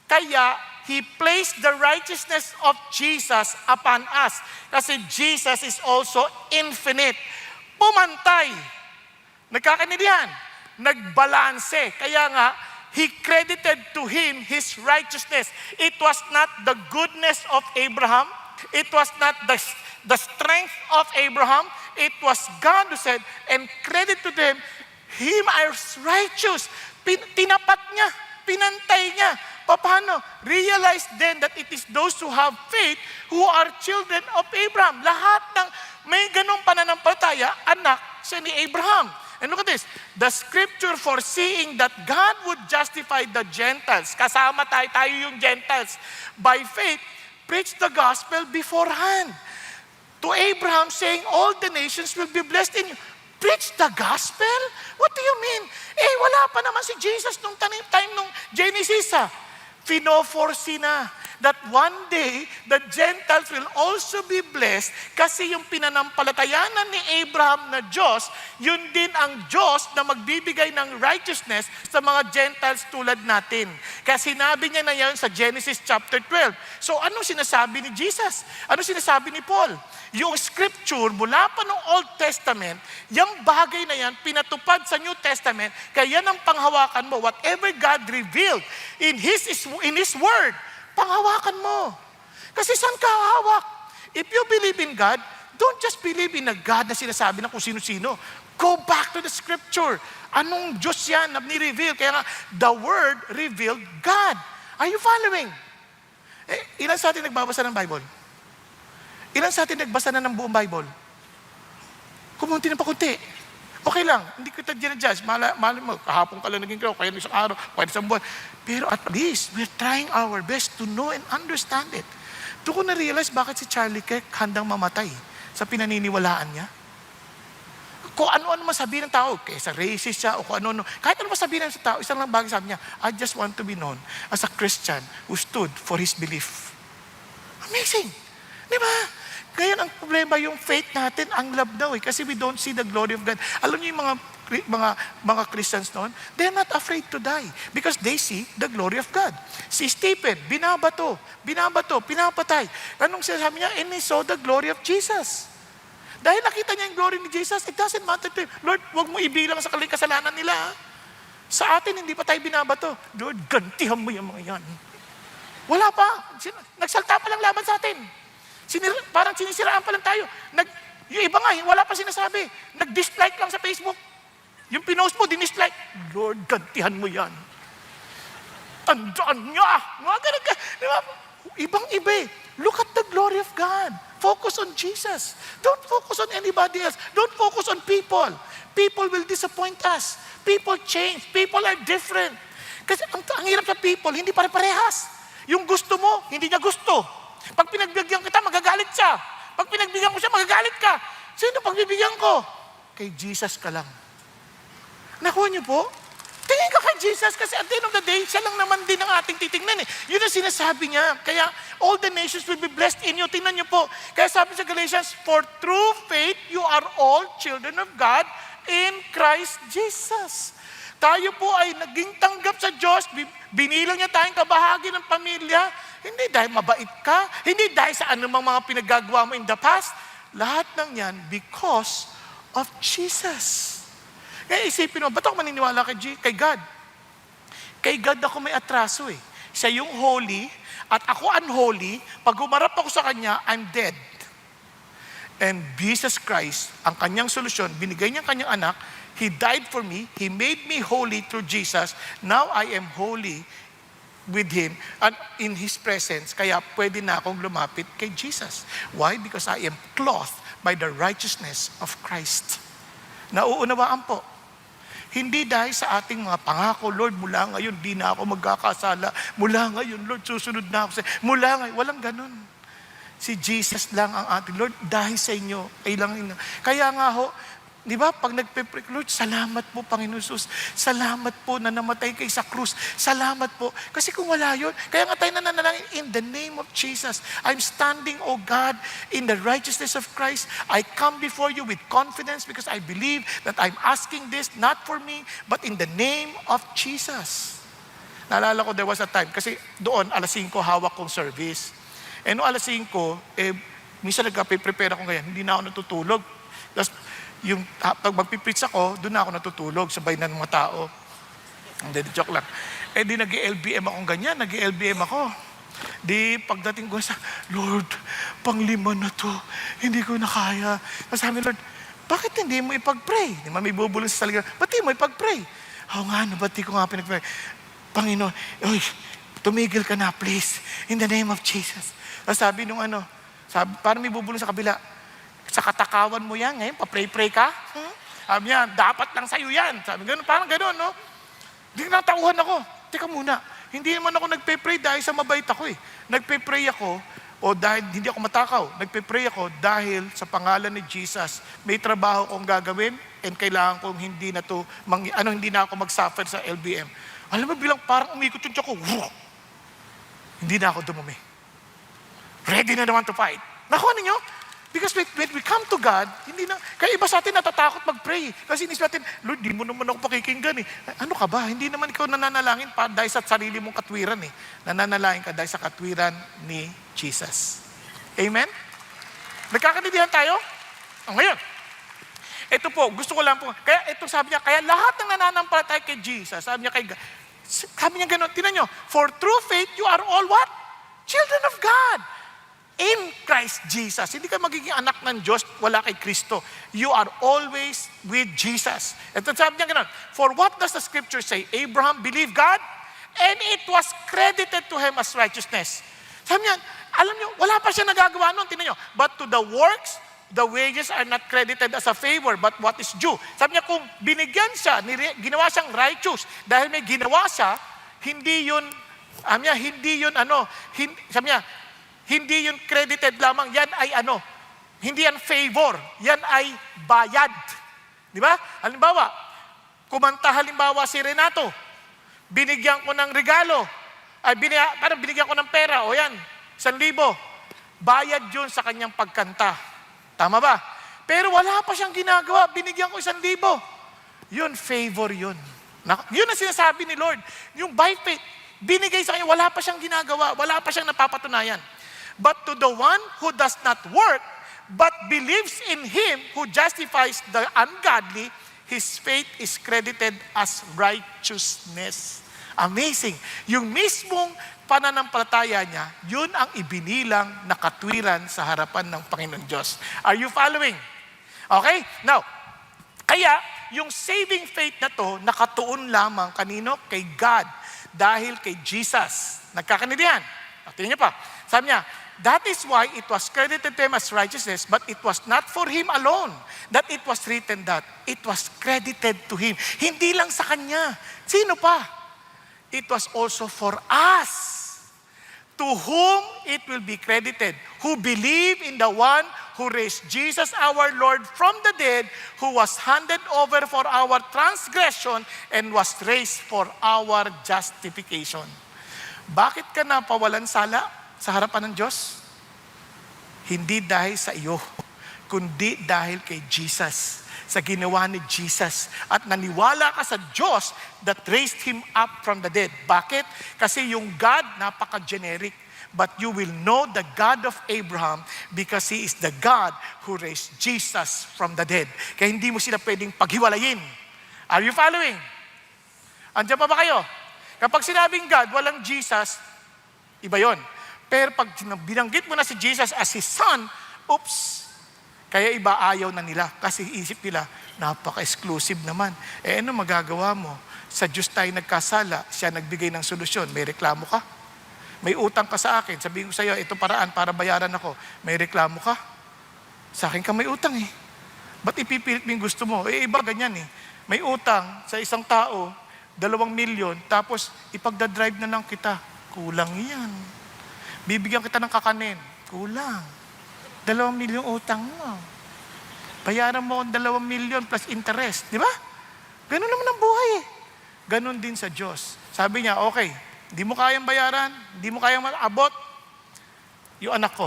Kaya, He placed the righteousness of Jesus upon us. Kasi Jesus is also infinite. Pumantay. Nagkakaintindihan. Nagbalanse. Kaya nga, He credited to Him His righteousness. It was not the goodness of Abraham. It was not the strength of Abraham. It was God who said, and credit to them, him is righteous. Tinapat niya, pinantay niya. Paano? Realize then that it is those who have faith who are children of Abraham. Lahat ng may ganong pananampalataya, anak siya ni Abraham. And look at this, the scripture foreseeing that God would justify the Gentiles, kasama tayo yung Gentiles, by faith, preached the gospel beforehand. To Abraham saying, all the nations will be blessed in you. Preach the gospel? What do you mean? Wala pa naman si Jesus nung time nung Genesis. Fino-foresee na that one day, the Gentiles will also be blessed kasi yung pinanampalatayanan ni Abraham na Diyos, yun din ang Diyos na magbibigay ng righteousness sa mga Gentiles tulad natin. Kaya sinabi niya na yan sa Genesis chapter 12. So ano sinasabi ni Jesus? Ano sinasabi ni Paul? Yung scripture mula pa ng Old Testament, yung bagay na yan, pinatupad sa New Testament, kaya yan ang panghawakan mo. Whatever God revealed in His Word, panghawakan mo. Kasi saan ka hawak? If you believe in God, don't just believe in a God na sinasabi ng kung sino-sino. Go back to the scripture. Anong Diyos yan na ni-reveal? Kaya nga, the Word revealed God. Are you following? Ilan sa atin nagbabasa ng Bible? Ilan sa atin nagbasa na ng buong Bible? Kumunti na pa kunti. Okay lang, hindi kita ginadjudge. Mali mo, kahapon ka lang naging crowd, kaya isang araw, kaya isang buwan. Pero at least, we're trying our best to know and understand it. Doon ko na-realize bakit si Charlie Kirk handang mamatay sa pinaniniwalaan niya. Kung ano-ano masabihin ng tao, kaysa racist siya, o kung ano-ano, kahit ano masabihin ng tao, isang lang bagay sabi niya, I just want to be known as a Christian who stood for his belief. Amazing! Di ba? Ngayon, ang problema, yung faith natin, ang love daw kasi we don't see the glory of God. Alam niyo yung mga Christians noon, they're not afraid to die because they see the glory of God. Si Stephen, binabato, pinapatay. Anong sinasabi niya? And he saw the glory of Jesus. Dahil nakita niya yung glory ni Jesus, it doesn't matter to him. Lord, huwag mo ibilang sa kasalanan nila. Sa atin, hindi pa tayo binabato. Lord, gantihan mo yung mga yan. Wala pa. Nagsalta pa lang laban sa atin. Parang sinisiraan pa lang tayo. Yung iba nga, wala pa sinasabi. Nag-dislike lang sa Facebook. Yung pinost mo, dinislike. Lord, gantihan mo yan. Tandaan niya. Mga ganun ka. Diba? Ibang-iba eh. Look at the glory of God. Focus on Jesus. Don't focus on anybody else. Don't focus on people. People will disappoint us. People change. People are different. Kasi ang hirap sa people, hindi pare-parehas. Yung gusto mo, hindi niya gusto. Pag pinagbigyan kita, magagalit siya. Pag pinagbigyan ko siya, magagalit ka. Sino pagbibigyan ko? Kay Jesus ka lang. Nakuha niyo po? Tingin ka kay Jesus kasi at the end of the day, siya lang naman din ang ating titingnan eh. Yun ang sinasabi niya. Kaya all the nations will be blessed in you. Tingnan niyo po. Kaya sabi sa Galatians, for through faith, you are all children of God in Christ Jesus. Tayo po ay naging tanggap sa Diyos, binilang niya tayong kabahagi ng pamilya, hindi dahil mabait ka, hindi dahil sa anumang mga pinagagawa mo in the past. Lahat ng yan because of Jesus. Kaya isipin mo, ba't ako maniniwala kay God? Kay God ako may atraso eh. Siya yung holy at ako unholy. Pag humarap ako sa Kanya, I'm dead. And Jesus Christ, ang Kanyang solusyon, binigay niya ang Kanyang anak, He died for me, He made me holy through Jesus. Now I am holy with Him and in His presence, kaya pwede na akong lumapit kay Jesus. Why? Because I am clothed by the righteousness of Christ. Nauunawaan po. Hindi dahil sa ating mga pangako, Lord, mula ngayon, di na ako magkakasala. Mula ngayon, Lord, susunod na ako. Mula ngayon, walang ganun. Si Jesus lang ang ating Lord, dahil sa inyo, kailangan. Kaya nga ho, di ba, pag nagpe-pray, Lord, salamat po, Panginoon Jesus. Salamat po na namatay kay sa krus. Salamat po. Kasi kung wala yun, kaya nga tayo nananalangin, in the name of Jesus, I'm standing, O God, in the righteousness of Christ. I come before you with confidence because I believe that I'm asking this not for me, but in the name of Jesus. Naalala ko, there was a time, kasi doon, 5:00, hawak kong service. No 5:00, minsan nagka-prepare ako ngayon, hindi na ako natutulog. Tapos, pag magpipreach ako, doon na ako natutulog, sabay na ng mga tao. Hindi, joke lang. Di nag-LBM akong ganyan, nag-LBM ako. Di pagdating ko sa, Lord, pang-5 na to. Hindi ko na kaya. Tapos sabi, Lord, bakit hindi mo ipag-pray? Di ba may bubulong sa talaga, ba't di mo ipag-pray? Oo nga, ba't di ko nga pinag-pray? Panginoon, oy, tumigil ka na, please. In the name of Jesus. Tapos sabi nung parang may bubulong sa kabila, sa katakawan mo yan, ngayon, pa-pray-pray ka? Sabi niya, dapat lang sa'yo yan. Sabi, ganun, parang ganun, no? Di natauhan ako. Teka muna, hindi naman ako nagpe-pray dahil sa mabait ako eh. Nagpe-pray ako, o dahil hindi ako matakaw, nagpe-pray ako dahil sa pangalan ni Jesus, may trabaho kong gagawin and kailangan kong hindi na ako mag-suffer sa LBM. Alam mo, bilang parang umikot yung tiyan ko, hindi na ako dumumi. Ready na naman to fight. Nakuha ninyo? Because when we come to God, hindi na, kaya iba sa atin natatakot mag-pray. Kasi inisip natin, Lord, di mo naman ako pakikinggan eh. Ano ka ba? Hindi naman ikaw nananalangin dahil sa sarili mong katwiran eh. Nananalangin ka dahil sa katwiran ni Jesus. Amen? Nagkakaintindihan tayo? Ngayon, ito po, gusto ko lang po, kaya ito sabi niya, kaya lahat ng nananampalataya kay Jesus, sabi niya gano'n, tinan nyo, for true faith, you are all what? Children of God. In Christ Jesus. Hindi ka magiging anak ng Diyos, wala kay Kristo. You are always with Jesus. Ito sabi niya gano'n, for what does the scripture say? Abraham believed God, and it was credited to him as righteousness. Sabi niya, alam niyo, wala pa siya nagagawa noon, tinan niyo, but to the works, the wages are not credited as a favor, but what is due. Sabi niya, kung binigyan siya, ginawa siyang righteous, dahil may ginawa siya, hindi yun hindi yun credited lamang, yan ay hindi yan favor, yan ay bayad. Di ba? Halimbawa, kumanta si Renato, binigyan ko ng regalo, parang binigyan ko ng pera, o yan, 1,000. Bayad yun sa kanyang pagkanta. Tama ba? Pero wala pa siyang ginagawa, binigyan ko 1,000. Yun, favor yun. Yun ang sinasabi ni Lord. Yung by faith, binigay sa kanya, wala pa siyang ginagawa, wala pa siyang napapatunayan. But to the one who does not work, but believes in Him who justifies the ungodly, his faith is credited as righteousness. Amazing. Yung mismong pananampalataya niya, yun ang ibinilang na katwiran sa harapan ng Panginoon Diyos. Are you following? Okay? Now, kaya yung saving faith na to, nakatuon lamang kanino? Kay God. Dahil kay Jesus. Nagkakaintindihan? Tingnan niyo pa. Sabi niya, that is why it was credited to him as righteousness, but it was not for him alone that it was written that. It was credited to him. Hindi lang sa kanya. Sino pa? It was also for us, to whom it will be credited, who believe in the one who raised Jesus our Lord from the dead, who was handed over for our transgression and was raised for our justification. Bakit ka napawalan sala sa harapan ng Diyos? Hindi dahil sa iyo, kundi dahil kay Jesus, sa ginawa ni Jesus. At naniwala ka sa Diyos that raised Him up from the dead. Bakit? Kasi yung God, napaka-generic. But you will know the God of Abraham because He is the God who raised Jesus from the dead. Kaya hindi mo sila pwedeng paghiwalayin. Are you following? Andiyan pa ba kayo? Kapag sinabing God, walang Jesus, iba yon. Pero pag binanggit mo na si Jesus as His Son, oops, kaya iba ayaw na nila. Kasi isip nila, napaka-exclusive naman. Ano magagawa mo? Sa Diyos tayo nagkasala, siya nagbigay ng solusyon. May reklamo ka? May utang ka sa akin. Sabihin ko sa iyo, ito paraan para bayaran ako. May reklamo ka? Sa akin ka may utang eh. Ba't ipipilit mo yung gusto mo? Iba ganyan eh. May utang sa isang tao, 2 milyon, tapos ipagdadrive na lang kita. Kulang yan. Bibigyan kita ng kakanin. Kulang. 2 milyon utang mo. Bayaran mo ang 2 milyon plus interest. Di ba? Ganun naman ang buhay eh. Ganun din sa Diyos. Sabi niya, okay, hindi mo kayang bayaran, hindi mo kayang abot, yung anak ko,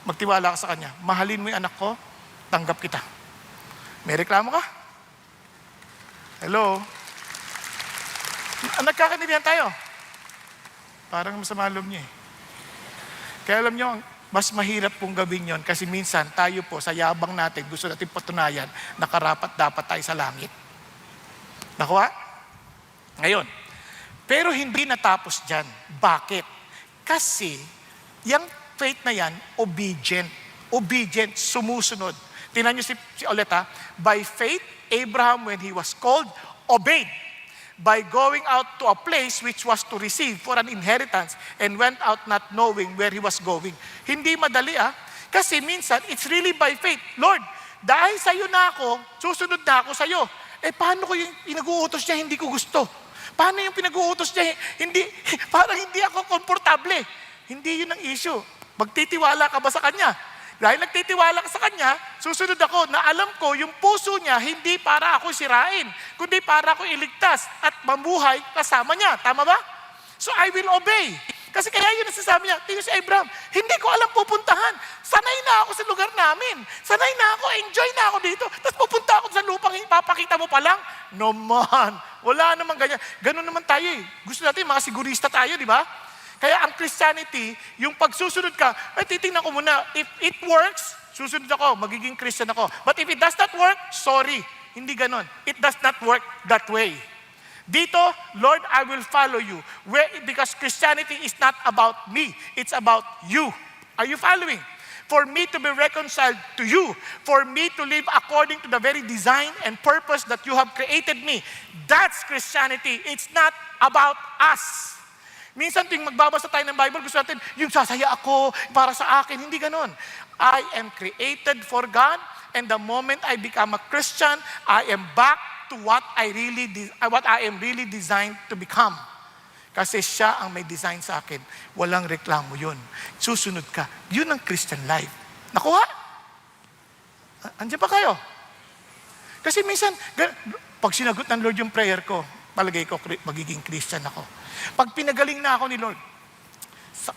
magtiwala ka sa kanya. Mahalin mo yung anak ko, tanggap kita. May reklamo ka? Hello? Nagkakaintindihan tayo. Parang masama loob niya eh. Kaya alam niyo, mas mahirap pong gawin yon kasi minsan tayo po sa yabang natin, gusto natin patunayan na karapat-dapat tayo sa langit. Nakuha? Ngayon, pero hindi natapos dyan. Bakit? Kasi, yung faith na yan, obedient. Obedient, sumusunod. Tingnan niyo si ulit ha. By faith, Abraham, when he was called, obeyed. By going out to a place which was to receive for an inheritance and went out not knowing where he was going. Hindi madali Kasi minsan, it's really by faith. Lord, dahil sa'yo na ako, susunod na ako sa'yo. Paano ko yung pinag-uutos niya, hindi ko gusto? Paano yung pinag-uutos niya, parang hindi ako komportable? Hindi yun ang issue. Magtitiwala ka ba sa Kanya? Dahil nagtitiwala ka sa Kanya, susunod ako na alam ko yung puso niya hindi para ako sirain, kundi para ako iligtas at mamuhay kasama niya. Tama ba? So I will obey. Kasi kaya yun nasasabi niya, tingin si Abraham, hindi ko alam pupuntahan. Sanay na ako sa lugar namin. Sanay na ako, enjoy na ako dito. Tapos pupunta ako sa lupang ipapakita mo pa lang. No man, wala naman ganyan. Ganun naman tayo Gusto natin, mga sigurista tayo, di ba? Kaya ang Christianity, yung pagsusunod ka, titingnan ko muna, if it works, susunod ako, magiging Christian ako. But if it does not work, sorry. Hindi ganun. It does not work that way. Dito, Lord, I will follow you. Because Christianity is not about me. It's about you. Are you following? For me to be reconciled to you. For me to live according to the very design and purpose that you have created me. That's Christianity. It's not about us. Minsan tuwing magbabasa tayo ng Bible, gusto natin, yung sasaya ako para sa akin. Hindi ganon. I am created for God, and the moment I become a Christian, I am back to what I am really designed to become. Kasi siya ang may design sa akin. Walang reklamo yun. Susunod ka. Yun ang Christian life. Nakuha? Andiyan pa kayo? Kasi minsan, pag sinagot ng Lord yung prayer ko, palagay ko, magiging Christian ako. Pag pinagaling na ako ni Lord,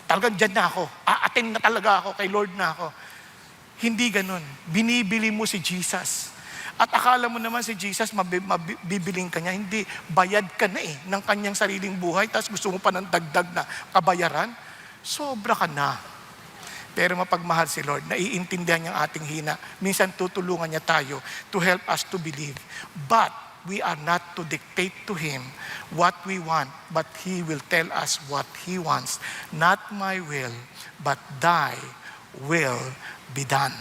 talagang dyan na ako. Aatin na talaga ako, kay Lord na ako. Hindi ganun. Binibili mo si Jesus. At akala mo naman si Jesus, mabibiling ka niya. Hindi, bayad ka na ng kanyang sariling buhay, tapos gusto mo pa ng dagdag na kabayaran, sobra ka na. Pero mapagmahal si Lord, naiintindihan niya ang ating hina. Minsan tutulungan niya tayo to help us to believe. But we are not to dictate to Him what we want, but He will tell us what He wants. Not my will, but thy will be done.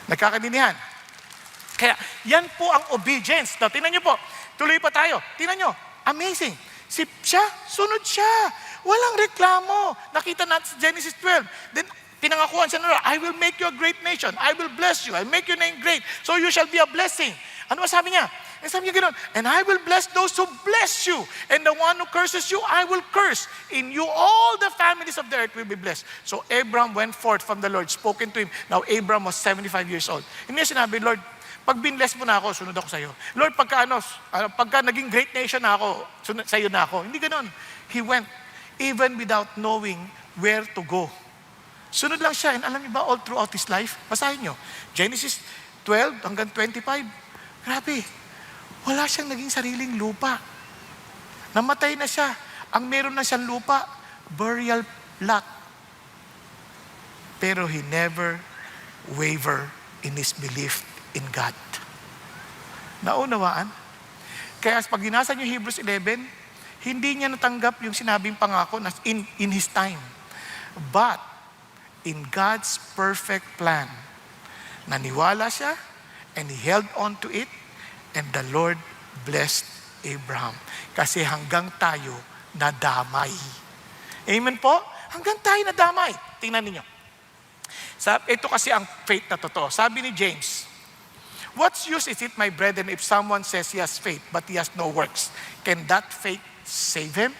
Nagkakaintindihan? Kaya yan po ang obedience. Now, tingnan niyo po, tuloy pa tayo. Tingnan niyo, amazing. Sunod siya. Walang reklamo. Nakita natin sa Genesis 12. Then, pinangakuan siya na, I will make you a great nation. I will bless you. I will make your name great. So you shall be a blessing. Ano ba sabi niya? Sabi niya gano'n, and I will bless those who bless you. And the one who curses you, I will curse. In you, all the families of the earth will be blessed. So Abraham went forth from the Lord, spoken to him. Now Abraham was 75 years old. Hindi niya sinabi, Lord, pag binless mo na ako, sunod ako sa iyo. Lord, pagka naging great nation na ako, sunod sa iyo na ako. Hindi gano'n. He went, even without knowing where to go. Sunod lang siya. And alam niyo ba, all throughout his life, basahin niyo, Genesis 12 hanggang 25, grabe, wala siyang naging sariling lupa. Namatay na siya. Ang meron na siyang lupa, burial plot. Pero he never waver in his belief in God. Naunawaan? Kaya pag ginasa niyo Hebrews 11, hindi niya natanggap yung sinabing pangako na in his time. But, in God's perfect plan, naniwala siya, and he held on to it, and the Lord blessed Abraham. Kasi hanggang tayo nadamay. Amen po? Hanggang tayo nadamay. Tingnan niyo. Ito kasi ang faith na totoo. Sabi ni James, what use is it, my brethren, if someone says he has faith, but he has no works? Can that faith save him?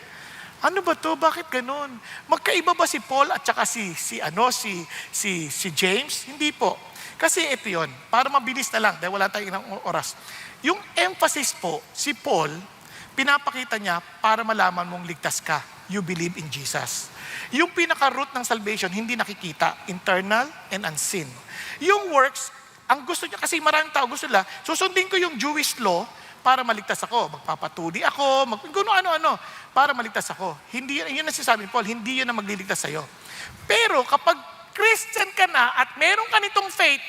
Ano ba to? Bakit ganun? Magkaiba ba si Paul at saka si James? Hindi po. Kasi ito yun, para mabilis na lang, dahil wala tayong ilang oras. Yung emphasis po, si Paul, pinapakita niya para malaman mong ligtas ka. You believe in Jesus. Yung pinaka-root ng salvation, hindi nakikita. Internal and unseen. Yung works, ang gusto niya, kasi maraming tao gusto nila, susundin ko yung Jewish law para maligtas ako. Magpapatuli ako, kung ano-ano, para maligtas ako. Hindi yun ang sinasabi ni Paul, hindi yun ang magliligtas sa'yo. Pero kapag Christian ka na at meron ka nitong faith,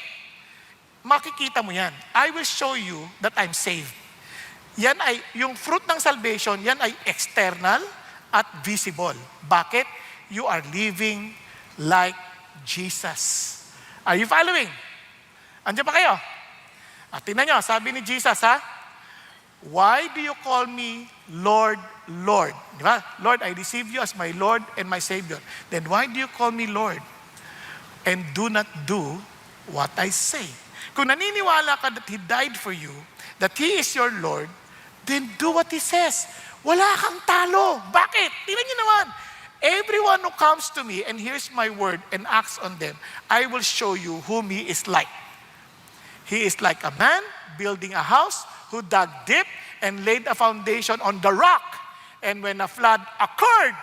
makikita mo yan. I will show you that I'm saved. Yan ay, yung fruit ng salvation, yan ay external at visible. Bakit? you are living like Jesus. Are you following? Andiyan pa kayo? Tingnan nyo, sabi ni Jesus, ha? Why do you call me Lord, Lord? Di ba? Lord, I receive you as my Lord and my Savior. Then why do you call me Lord? And do not do what I say. Kung naniniwala ka that He died for you, that He is your Lord, then do what He says. Wala kang talo. Bakit? Tingnan nyo naman. Everyone who comes to me and hears my word and acts on them, I will show you whom He is like. He is like a man building a house who dug deep and laid a foundation on the rock. And when a flood occurred,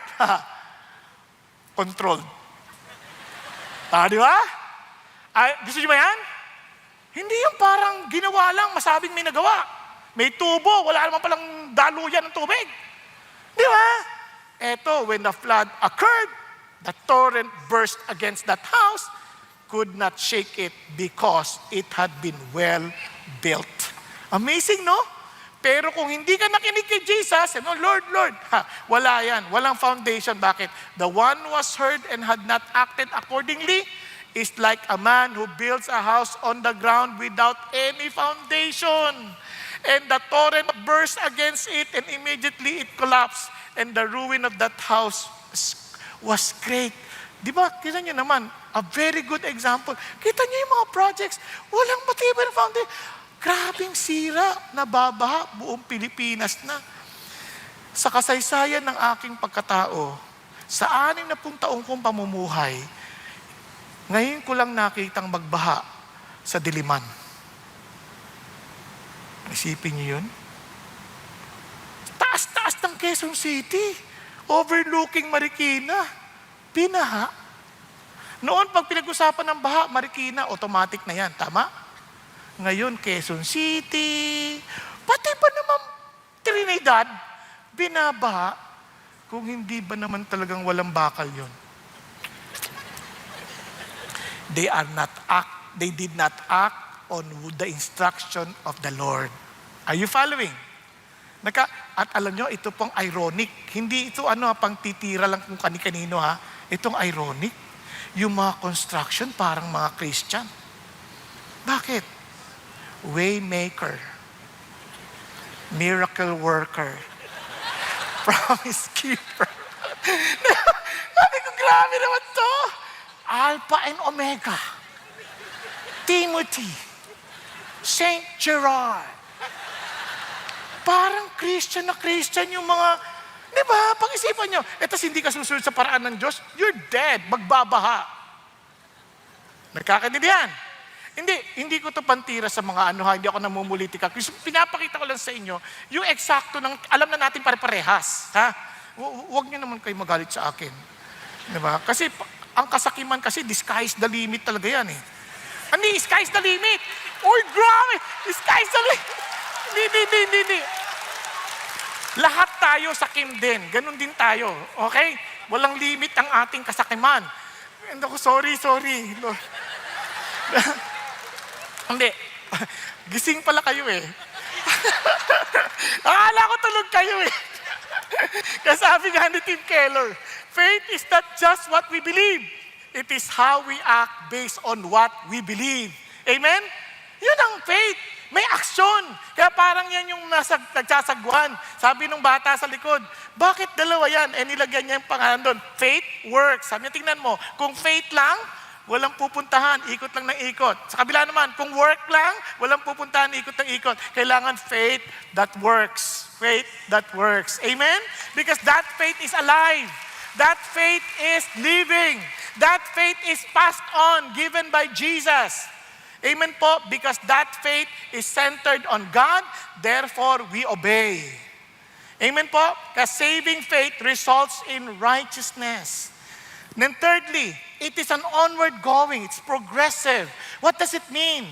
controlled. Di ba? Gusto nyo ba yan? Hindi yung parang ginawa lang, masabing may nagawa. May tubo, wala naman palang daluyan ng tubig. Di ba? Eto, when the flood occurred, the torrent burst against that house, could not shake it because it had been well built. Amazing, no? Pero kung hindi ka nakinig kay Jesus, Lord, Lord, wala yan. Walang foundation. Bakit? The one who was heard and had not acted accordingly is like a man who builds a house on the ground without any foundation. And the torrent burst against it, and immediately it collapsed. And the ruin of that house was great. Di ba? Kita nyo naman, a very good example. Kita nyo yung mga projects, walang matibay na foundation. Grabing sira, nababaha, buong Pilipinas na. Sa kasaysayan ng aking pagkatao, sa 60 taong kong pamumuhay, ngayon ko lang nakitang magbaha sa Diliman. Isipin niyo yun? Taas-taas ng Quezon City, overlooking Marikina, binaha. Noon, pag pinag-usapan ng baha, Marikina, automatic na yan, tama? Ngayon, Quezon City, pati ba naman Trinidad, binabaha, kung hindi ba naman talagang walang bakal yun? They did not act on the instruction of the Lord. Are you following? At alam nyo, ito pong ironic. Hindi ito pang titira lang kung kani-kanino ha. Itong ironic. Yung mga construction parang mga Christian. Bakit? Waymaker. Miracle worker. Promise keeper. Sabi ko, grabe naman to. Alpha and Omega. Timothy. Saint Gerard. Parang Christian na Christian yung mga, di ba? Pag-isipan nyo, etos hindi ka susunod sa paraan ng Diyos, you're dead, magbabaha. Nagkakaintindihan? Hindi ko to pantira sa mga hindi ako namumulitika. Pinapakita ko lang sa inyo, yung eksakto ng, alam na natin pare-parehas. Ha? Huwag nyo naman kayo magalit sa akin. Di ba? Kasi ang kasakiman kasi, the sky's the limit talaga yan eh. Hindi, sky's the limit. Uy, grabe! Sky's the limit. Hindi. Lahat tayo sakim din. Ganon din tayo. Okay? Walang limit ang ating kasakiman. And ako, sorry. Lord. Hindi. Gising pala kayo eh. Akala ko tulog kayo eh. Kasi sabi nga ni Tim Keller, faith is not just what we believe. It is how we act based on what we believe. Amen? Yun ang faith. May aksyon. Kaya parang yan yung nagsasagwan. Sabi nung bata sa likod, bakit dalawa yan? Nilagyan niya yung pangalan doon. Faith works. Sabi niya, tingnan mo, kung faith lang, walang pupuntahan, ikot lang ng ikot. Sa kabila naman, kung work lang, walang pupuntahan, ikot ng ikot. Kailangan faith that works. Faith that works. Amen? Because that faith is alive. That faith is living. That faith is passed on, given by Jesus. Amen po, because that faith is centered on God, therefore we obey. Amen po, kasi saving faith results in righteousness. Then thirdly, it is an onward going, it's progressive. What does it mean?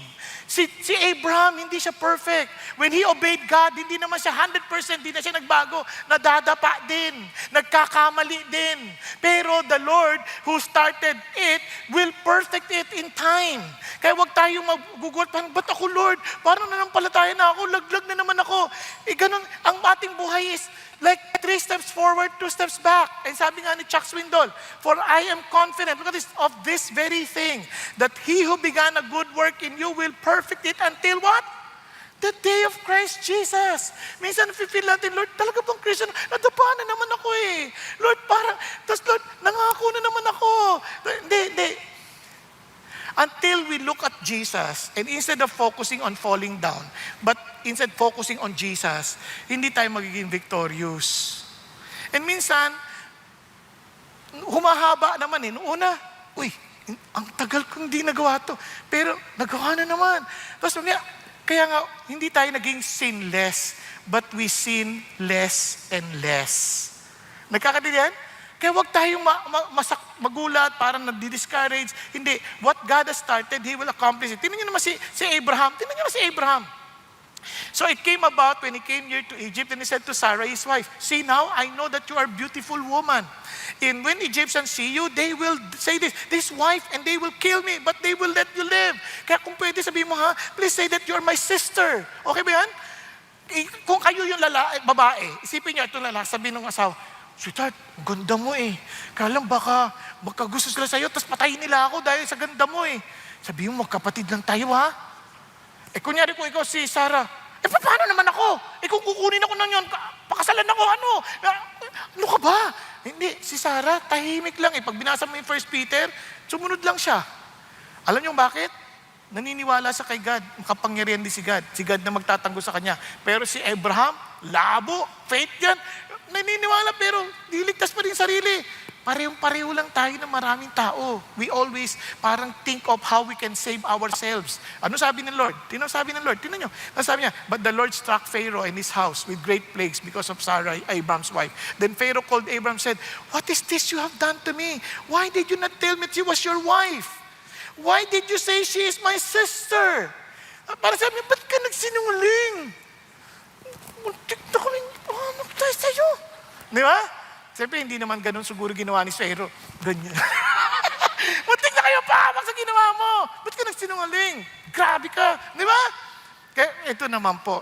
Si Abraham, hindi siya perfect. When he obeyed God, hindi naman siya 100%, hindi na siya nagbago. Nadadapa din, nagkakamali din. Pero the Lord who started it will perfect it in time. Kaya wag tayong magugulat, ba't ako Lord? Parang nanampalataya na ako, laglag na naman ako. Ganun, ang ating buhay is, Like 3 steps forward, 2 steps back. And sabi nga ni Chuck Swindoll, for I am confident, look at this, of this very thing, that he who began a good work in you will perfect it until what? The day of Christ Jesus. Minsan feel natin, Lord, talaga bang Christian? Nadapa na naman ako eh. Lord, parang, tapos Lord, nangako na naman ako. Hindi. Until we look at Jesus, and instead of focusing on falling down, but instead focusing on Jesus, hindi tayo magiging victorious. And minsan, humahaba naman eh. Noong una, ang tagal kong hindi nagawa to. Pero nagawa na naman. Tapos kaya nga, hindi tayo naging sinless, but we sin less and less. Nagkakaintindihan? Kaya huwag tayong magulat, parang nagdi-discourage. Hindi. What God has started, He will accomplish it. Tingnan niyo naman si Abraham. Tingnan niyo naman si Abraham. So it came about when he came here to Egypt and he said to Sarah, his wife, see now, I know that you are a beautiful woman. And when Egyptians see you, they will say this wife, and they will kill me, but they will let you live. Kaya kung pwede sabihin mo, please say that you are my sister. Okay ba yan? Kung kayo yung babae, isipin niyo itong lalaki, sabihin ng asawa, sweetheart, ganda mo eh. Kaya lang baka gusto sila sa'yo, tapos patayin nila ako dahil sa ganda mo eh. Sabihin mo, magkapatid lang tayo ha. Kunyari kung ikaw si Sarah, paano naman ako? Kung kukunin ako ng yun, pakasalan ako, ano ka ba? Hindi, si Sarah, tahimik lang eh. Pag binasa mo yung 1 Peter, sumunod lang siya. Alam niyo bakit? Naniniwala sa kay God, makapangyarihan din si God. Si God na magtatanggol sa kanya. Pero si Abraham, labo, faith yan. Naniniwala pero diligtas pa rin sarili. Parehong-pareho lang tayo ng maraming tao. We always parang think of how we can save ourselves. Ano sabi ng Lord? Sabi ng Lord? Tingnan nyo. Sabi niya, but the Lord struck Pharaoh and his house with great plagues because of Sarah, Abraham's wife. Then Pharaoh called Abraham and said, what is this you have done to me? Why did you not tell me she was your wife? Why did you say she is my sister? Para sabi niya, ba't ka nagsinungaling? Muntik na kami, tayo sa'yo. Di ba? Siyempre, hindi naman ganun siguro ginawa ni Pharaoh. Ganyan. Muntik na kayo pahamak sa ginawa mo. Ba't ka nagsinungaling? Grabe ka. Di ba? Kaya ito naman po.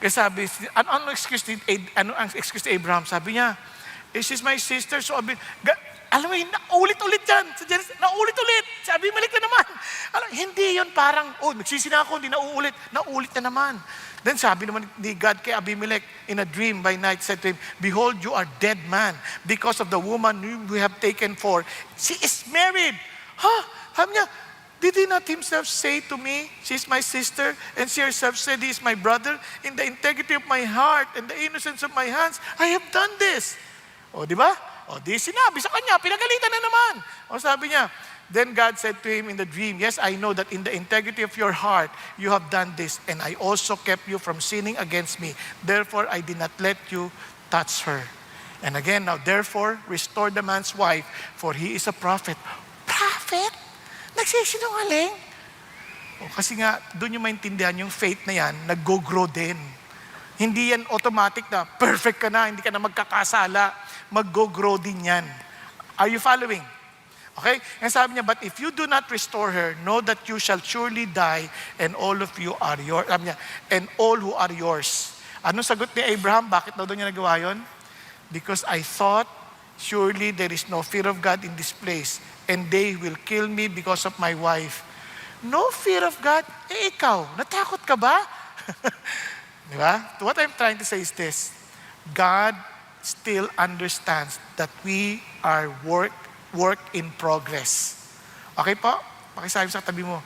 Kaya sabi, ano ang excuse ni Abraham? Sabi niya, she's my sister, so alam mo, naulit-ulit yan. Naulit-ulit. Si Abimelech na naman. Hindi yun parang, nagsisi na ako, hindi nauulit. Naulit na naman. Then sabi naman ni God kay Abimelech in a dream by night, said to him, behold, you are dead man because of the woman whom we have taken for. She is married. Sabi niya, did he not himself say to me, she is my sister, and she herself said, he is my brother? In the integrity of my heart and the innocence of my hands, I have done this. Di ba? Di sinabi sa kanya, pinagalitan na naman. Sabi niya, then God said to him in the dream, yes, I know that in the integrity of your heart, you have done this, and I also kept you from sinning against me. Therefore, I did not let you touch her. And again, now, therefore, restore the man's wife, for he is a prophet. Prophet? Nagsisinungaling? Kasi nga, doon yung maintindihan yung faith na yan, nag-go-grow din. Hindi yan automatic na perfect ka na, hindi ka na magkakasala. Mag-go-grow din yan. Are you following? Okay? And sabi niya, but if you do not restore her, know that you shall surely die, and all of you are yours. Sabi niya, and all who are yours. Anong sagot ni Abraham? Bakit daw niya nagawa yun? Because I thought, surely there is no fear of God in this place, and they will kill me because of my wife. No fear of God? Ikaw, natakot ka ba? Di ba? What I'm trying to say is this. God still understands that we are work in progress. Okay po? Pakisabi sa tabi mo,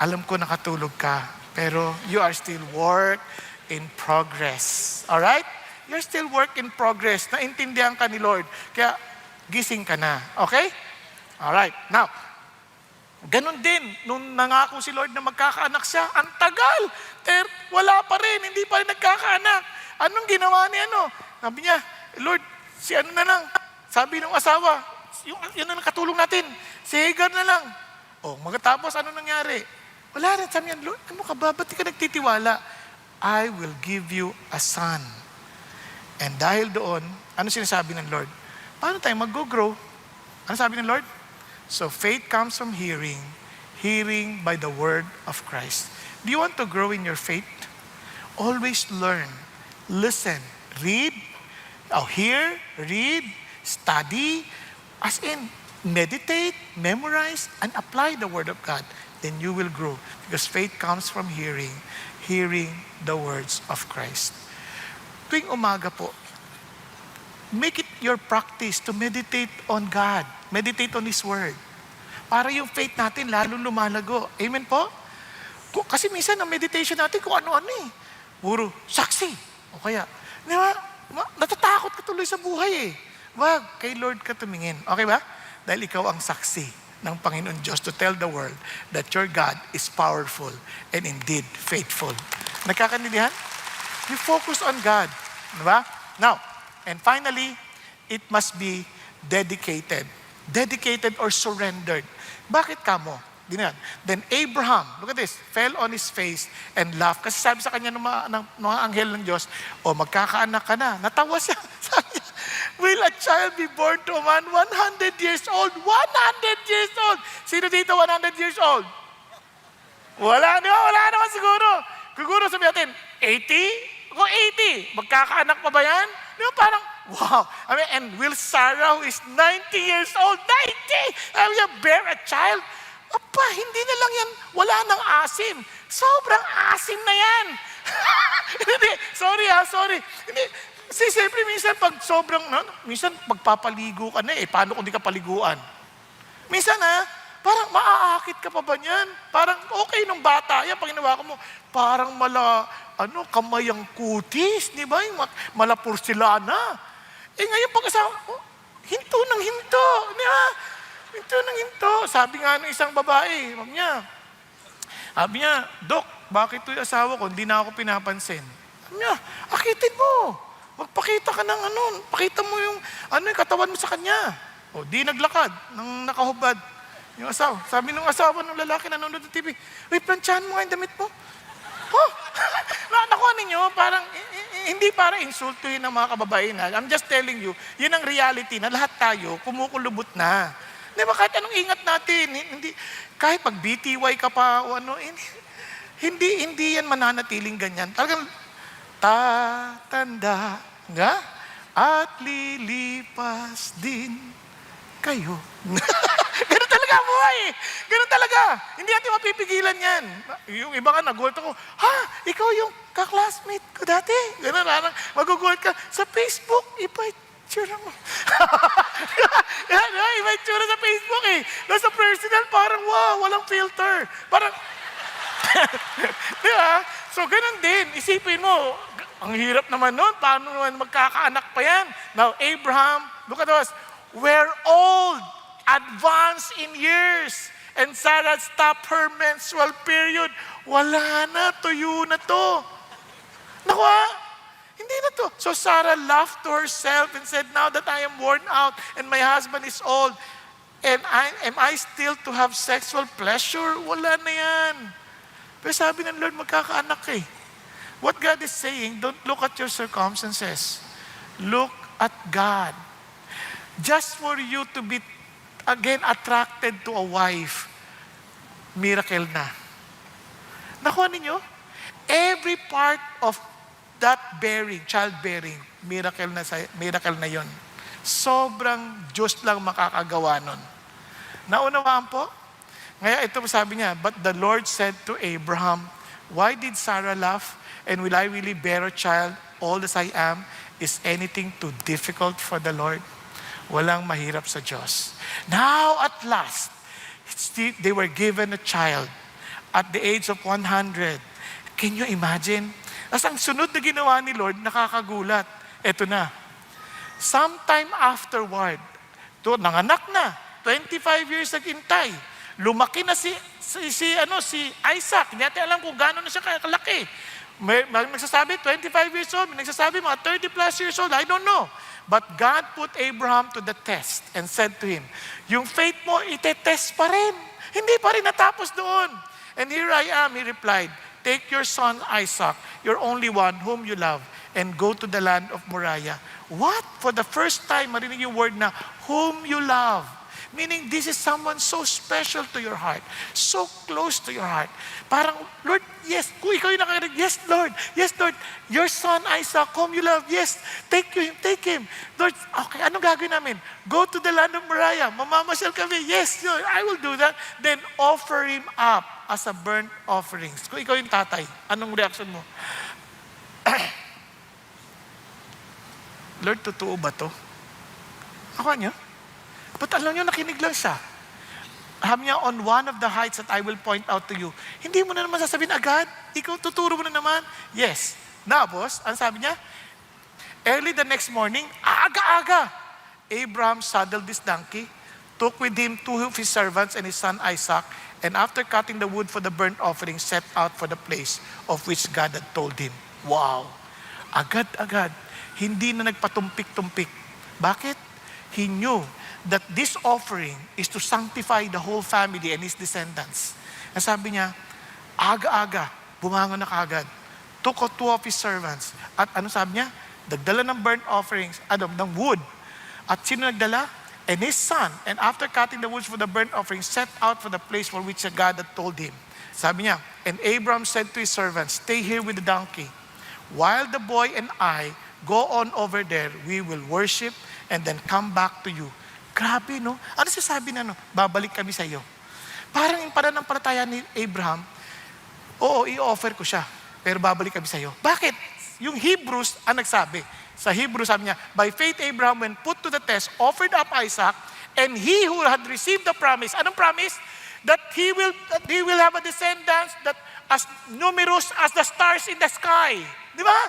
alam ko nakatulog ka, pero you are still work in progress. Alright? You're still work in progress. Naintindihan ka ni Lord. Kaya gising ka na. Okay? Alright. Now, ganun din, nung nangako si Lord na magkakaanak siya, ang tagal. Wala pa rin, hindi pa rin nagkakaanak. Anong ginawa ni Sabi niya, Lord, si na lang. Sabi ng asawa, yun na katulong natin. Si Hagar na lang. Magkatapos, ano nangyari? Wala rin. Sabi niya, Lord, ano ka ba? Ba't di ka nagtitiwala? I will give you a son. And dahil doon, ano sinasabi ng Lord? Paano tayo mag-grow? Ano sabi ng Lord? So faith comes from hearing, hearing by the word of Christ. Do you want to grow in your faith? Always learn, listen, Read, hear, read, study, as in meditate, memorize, and apply the Word of God. Then you will grow. Because faith comes from hearing the words of Christ. Tuwing umaga po, make it your practice to meditate on God. Meditate on His Word. Para yung faith natin lalo lumalago. Amen po? Kasi minsan ang meditation natin kung ano-ano eh. Puro saksi. O kaya, di ba? Natatakot ka tuloy sa buhay eh. Wag, kay Lord ka tumingin. Okay ba? Dahil ikaw ang saksi ng Panginoon Diyos to tell the world that your God is powerful and indeed faithful. Nagkakaintindihan? You focus on God. Diba? Now, and finally, it must be dedicated. Dedicated or surrendered. Bakit kamo? Then Abraham, look at this, fell on his face and laughed. Kasi sabi sa kanya ng mga anghel ng Diyos, magkakaanak ka na. Natawa siya. Sabi niya, will a child be born to a man 100 years old? 100 years old! Sino dito 100 years old? Wala, di ba? Wala naman siguro. Siguro sabi natin, 80? Kung 80, magkakaanak pa ba yan? Di ba parang, wow. I mean, and will Sarah, who is 90 years old, 90, bear a child? Apa, hindi na lang yan, wala nang asim. Sobrang asim na yan. Hindi, sorry. Hindi, kasi siyempre minsan pag sobrang, minsan pagpapaligo ka na paano kung di ka paliguan? Minsan parang maaakit ka pa ba niyan? Parang okay nung bata, yan, pag ginawa ko mo, parang kamay ang kutis, di ba? Yung mala porcelana. Ngayon pag-asawa, hinto ng hinto, di ba? Hinto ng hinto. Sabi nga ng isang babae, sabi niya, Dok, bakit ito yung asawa ko, hindi na ako pinapansin? Sabi niya, akitin mo. Magpakita ka ng pakita mo yung katawan mo sa kanya. Di naglakad, nang nakahubad. Yung asawa. Sabi ng asawa ng lalaki na nanonood ng TV, plantsahan mo nga yung damit mo. Nakuha ninyo, parang, hindi para insultuhin ng mga kababaihan. I'm just telling you, yun ang reality na lahat tayo, kumukulubot na. Di ba, kahit anong ingat natin, kahit pag BTY ka pa, hindi yan mananatiling ganyan. Talagang, tatanda nga, at lilipas din kayo. Ganun talaga ang buhay. Ganun talaga. Hindi natin mapipigilan yan. Yung iba nga nagulat ako, ikaw yung kaklasmate ko dati. Ganun, magugulat ka. Sa Facebook, ipa-itsura mo. Ipa-itsura sa Facebook eh. Sa personal, parang wow, walang filter. Parang, di ba? So, ganun din. Isipin mo, ang hirap naman nun. Paano naman magkakaanak pa yan? Now, Abraham, look at us, we're old, advanced in years, and Sarah stopped her menstrual period. Wala na, tuyo na to. Naku, hindi na to. So Sarah laughed to herself and said, now that I am worn out and my husband is old, and am I still to have sexual pleasure? Wala na yan. Pero sabi ng Lord, magkakaanak eh. What God is saying, don't look at your circumstances. Look at God. Just for you to be, again, attracted to a wife, miracle na. Nakuha ninyo? Every part of that childbearing, miracle na yon. Sobrang Diyos lang makakagawa nun. Naunawaan po? Ngayon ito sabi niya, but the Lord said to Abraham, why did Sarah laugh? And will I really bear a child, old as I am? Is anything too difficult for the Lord? Walang mahirap sa Diyos. Now at last, they were given a child at the age of 100. Can you imagine? As ang sunod na ginawa ni Lord, nakakagulat. Ito na. Sometime afterward, nanganak na, 25 years naghintay. Lumaki na si Isaac. Hindi natin alam kung gano'n na siya kalaki. May nagsasabi, 25 years old. May nagsasabi, mga 30 plus years old. I don't know. But God put Abraham to the test and said to him, yung faith mo, itetest pa rin. Hindi pa rin natapos doon. And here I am, he replied, take your son Isaac, your only one whom you love, and go to the land of Moriah. What? For the first time, marinig yung word na, whom you love. Meaning, this is someone so special to your heart, so close to your heart. Parang, Lord, yes, kung ikaw yung nakarinig, yes, Lord, your son Isaac, whom you love, yes, take him. Lord, okay, anong gagawin namin? Go to the land of Moriah, mamamasyal kami, yes, Lord, I will do that. Then offer him up as a burnt offerings. Kung ikaw yung tatay, anong reaction mo? Lord, totoo ba to? Ako niya? But alam niyo, nakinig lang siya. Sabi niya, on one of the heights that I will point out to you. Hindi mo na naman sasabihin agad. Ikaw, tuturo mo na naman. Yes. Tapos, ang sabi niya, early the next morning, aga-aga, Abraham saddled this donkey, took with him two of his servants and his son Isaac, and after cutting the wood for the burnt offering, set out for the place of which God had told him. Wow! Agad-agad. Hindi na nagpatumpik-tumpik. Bakit? He knew that this offering is to sanctify the whole family and his descendants. Ang sabi niya, aga-aga, bumangon na kaagad. Took two of his servants. At ano sabi niya? Nagdala ng burnt offerings, ng wood. At sino nagdala? And his son. And after cutting the woods for the burnt offering, set out for the place for which God had told him. Sabi niya, and Abram said to his servants, stay here with the donkey. While the boy and I go on over there, we will worship and then come back to you. Grabe, no? Ano sasabi na, babalik kami sa iyo. Parang yung pananampalataya ni Abraham, oo, i-offer ko siya, pero babalik kami sa iyo. Bakit? Yung Hebrews ang nagsabi. Sa Hebrews sabi niya, by faith Abraham, when put to the test, offered up Isaac, and he who had received the promise, anong promise? That he will have a descendants that as numerous as the stars in the sky. Di ba?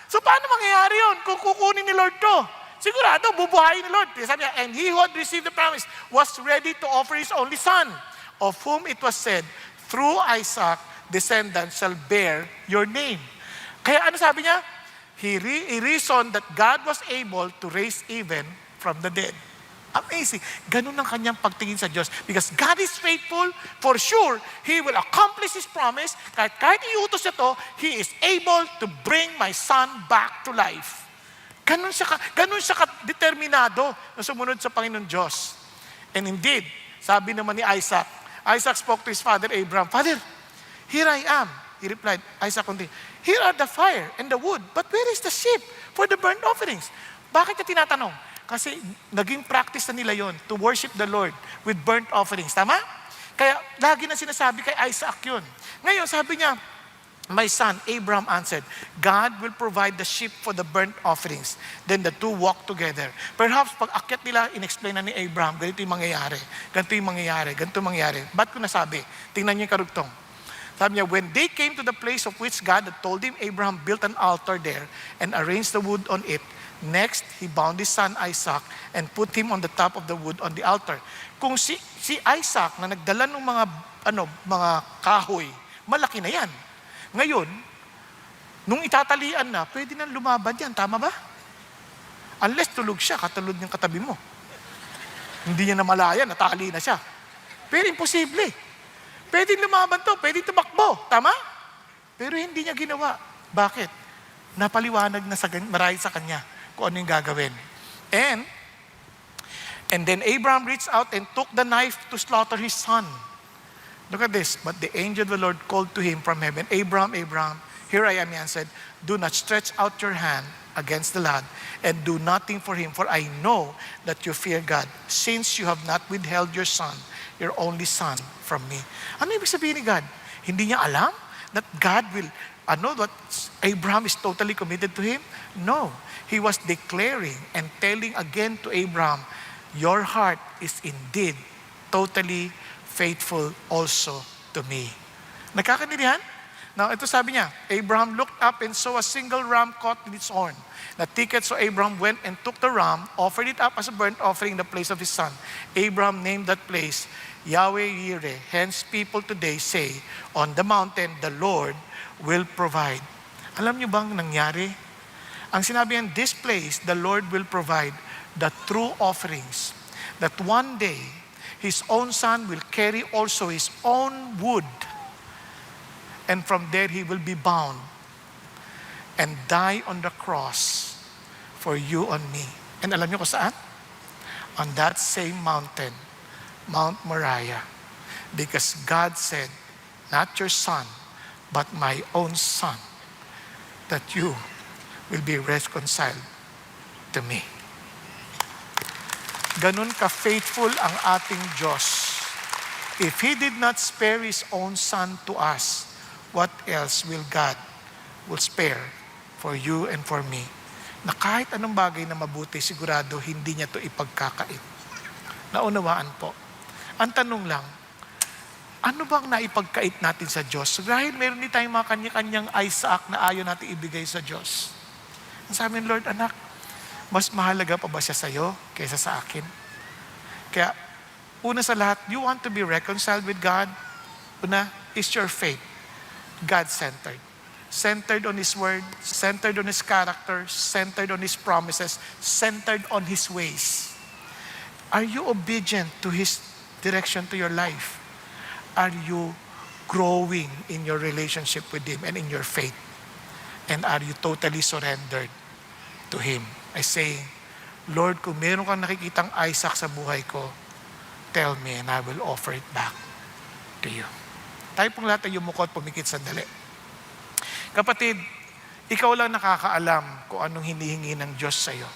So paano mangyayari yun kung kukunin ni Lord to? Sigurado, bubuhayin ni Lord. Sabi niya, and he who had received the promise was ready to offer his only son, of whom it was said, through Isaac, descendants shall bear your name. Kaya ano sabi niya? He reasoned that God was able to raise even from the dead. Amazing. Ganun ang kanyang pagtingin sa Diyos. Because God is faithful, for sure, He will accomplish His promise. Kahit iutos niya to, He is able to bring my son back to life. Ganun siya determinado na sumunod sa Panginoon Diyos. And indeed, sabi naman ni Isaac spoke to his father Abraham, Father, here I am. He replied, Isaac, here are the fire and the wood, but where is the sheep for the burnt offerings? Bakit niya tinatanong? Kasi naging practice na nila yon to worship the Lord with burnt offerings. Tama? Kaya lagi na sinasabi kay Isaac yun. Ngayon, sabi niya, my son, Abraham answered, God will provide the sheep for the burnt offerings. Then the two walked together. Perhaps pag akyat nila, inexplain na ni Abraham, ganito yung mangyayari, ganito yung mangyayari, ganito yung mangyayari. Ba't ko nasabi? Tingnan niyo yung karugtong. Sabi niya, when they came to the place of which God had told him, Abraham built an altar there and arranged the wood on it. Next, he bound his son Isaac and put him on the top of the wood on the altar. Kung si Isaac na nagdala ng mga kahoy, malaki na yan. Ngayon, nung itatalian na, pwede na lumaban yan. Tama ba? Unless tulog siya, katulad ng katabi mo. Hindi niya namalaya, natali na siya. Pero imposible. Pwede lumaban to, pwede tumakbo. Tama? Pero hindi niya ginawa. Bakit? Napaliwanag na marahil sa kanya kung ano yung gagawin. And then Abraham reached out and took the knife to slaughter his son. Look at this. But the angel of the Lord called to him from heaven, Abraham, Abraham, here I am, he answered, do not stretch out your hand against the lad and do nothing for him, for I know that you fear God, since you have not withheld your son, your only son, from me. Ano ibig sabihin ni God? Hindi niya alam that God will, that Abraham is totally committed to him? No. He was declaring and telling again to Abraham, your heart is indeed totally faithful also to me. Nagkakaintindihan? Now, ito sabi niya, Abraham looked up and saw a single ram caught in its horn. The ticket, so Abraham went and took the ram, offered it up as a burnt offering in the place of his son. Abraham named that place Yahweh Yireh. Hence, people today say, on the mountain, the Lord will provide. Alam niyo bang nangyari? Ang sinabi yan, this place, the Lord will provide the true offerings. That one day, his own son will carry also his own wood. And from there, he will be bound and die on the cross for you and me. And alam niyo kung saan? On that same mountain Mount Moriah. Because God said, not your son, but my own son, that you will be reconciled to me. Ganun ka-faithful ang ating Diyos. If He did not spare His own Son to us, what else will God will spare for you and for me? Na kahit anong bagay na mabuti, sigurado hindi niya to ipagkakait. Naunawaan po. Ang tanong lang, ano bang naipagkait natin sa Diyos? Dahil meron din tayong mga kanya-kanyang Isaac na ayaw natin ibigay sa Diyos. Ang sabi ng Lord, anak, mas mahalaga pa ba siya sa'yo kaysa sa akin? Kaya, una sa lahat, you want to be reconciled with God? Una, is your faith God-centered. Centered on His Word, centered on His character, centered on His promises, centered on His ways. Are you obedient to His direction to your life? Are you growing in your relationship with Him and in your faith? And are you totally surrendered to Him? I say, Lord, kung meron kang nakikitang Isaac sa buhay ko, tell me and I will offer it back to you. Tayo pong lahat ay yumukot, pumikit sandali. Kapatid, ikaw lang nakakaalam kung anong hinihingi ng Diyos sa'yo.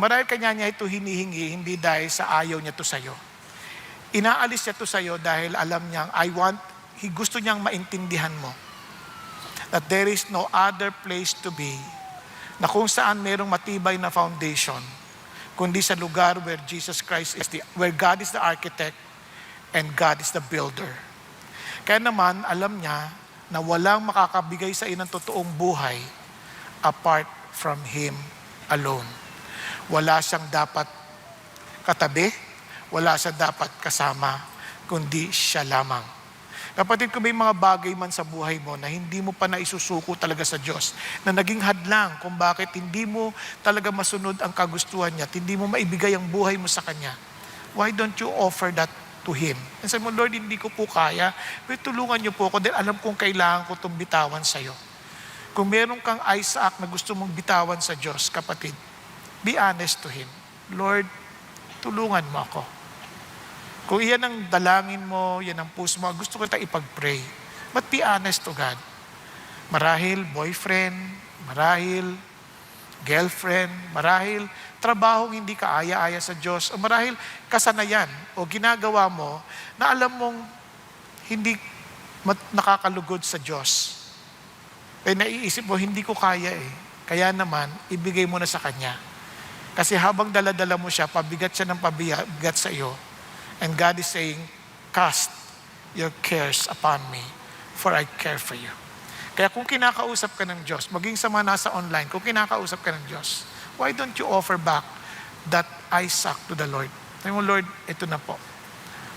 Marahil kanya niya ito hinihingi, hindi dahil sa ayaw niya ito sa'yo. Inaalis niya ito sa'yo dahil alam niyang, gusto niyang maintindihan mo that there is no other place to be na kung saan merong matibay na foundation, kundi sa lugar where Jesus Christ where God is the architect and God is the builder. Kaya naman, alam niya na walang makakabigay sa iyo ng totoong buhay apart from Him alone. Wala siyang dapat katabi, wala siyang dapat kasama, kundi siya lamang. Kapatid, kung may mga bagay man sa buhay mo na hindi mo pa naisusuko talaga sa Diyos, na naging hadlang kung bakit hindi mo talaga masunod ang kagustuhan niya at hindi mo maibigay ang buhay mo sa Kanya, why don't you offer that to Him? And sabi mo, Lord, hindi ko po kaya, pero tulungan niyo po ako dahil alam kong kailangan ko itong bitawan sa iyo. Kung meron kang Isaac na gusto mong bitawan sa Diyos, kapatid, be honest to Him. Lord, tulungan mo ako. Kung iyan ang dalangin mo, yan ang puso mo, gusto ko tayo ipag-pray. But be honest to God. Marahil boyfriend, marahil girlfriend, marahil trabahong hindi ka aya-aya sa Diyos, o marahil kasanayan o ginagawa mo na alam mong hindi nakakalugod sa Diyos. Eh naiisip mo, hindi ko kaya eh. Kaya naman, ibigay mo na sa Kanya. Kasi habang dala-dala mo siya, pabigat siya ng pabigat sa iyo. And God is saying, cast your cares upon me, for I care for you. Kaya kung kinakausap ka ng Diyos, maging sa mga nasa online, kung kinakausap ka ng Diyos, why don't you offer back that Isaac to the Lord? Sabi mo, Lord, ito na po.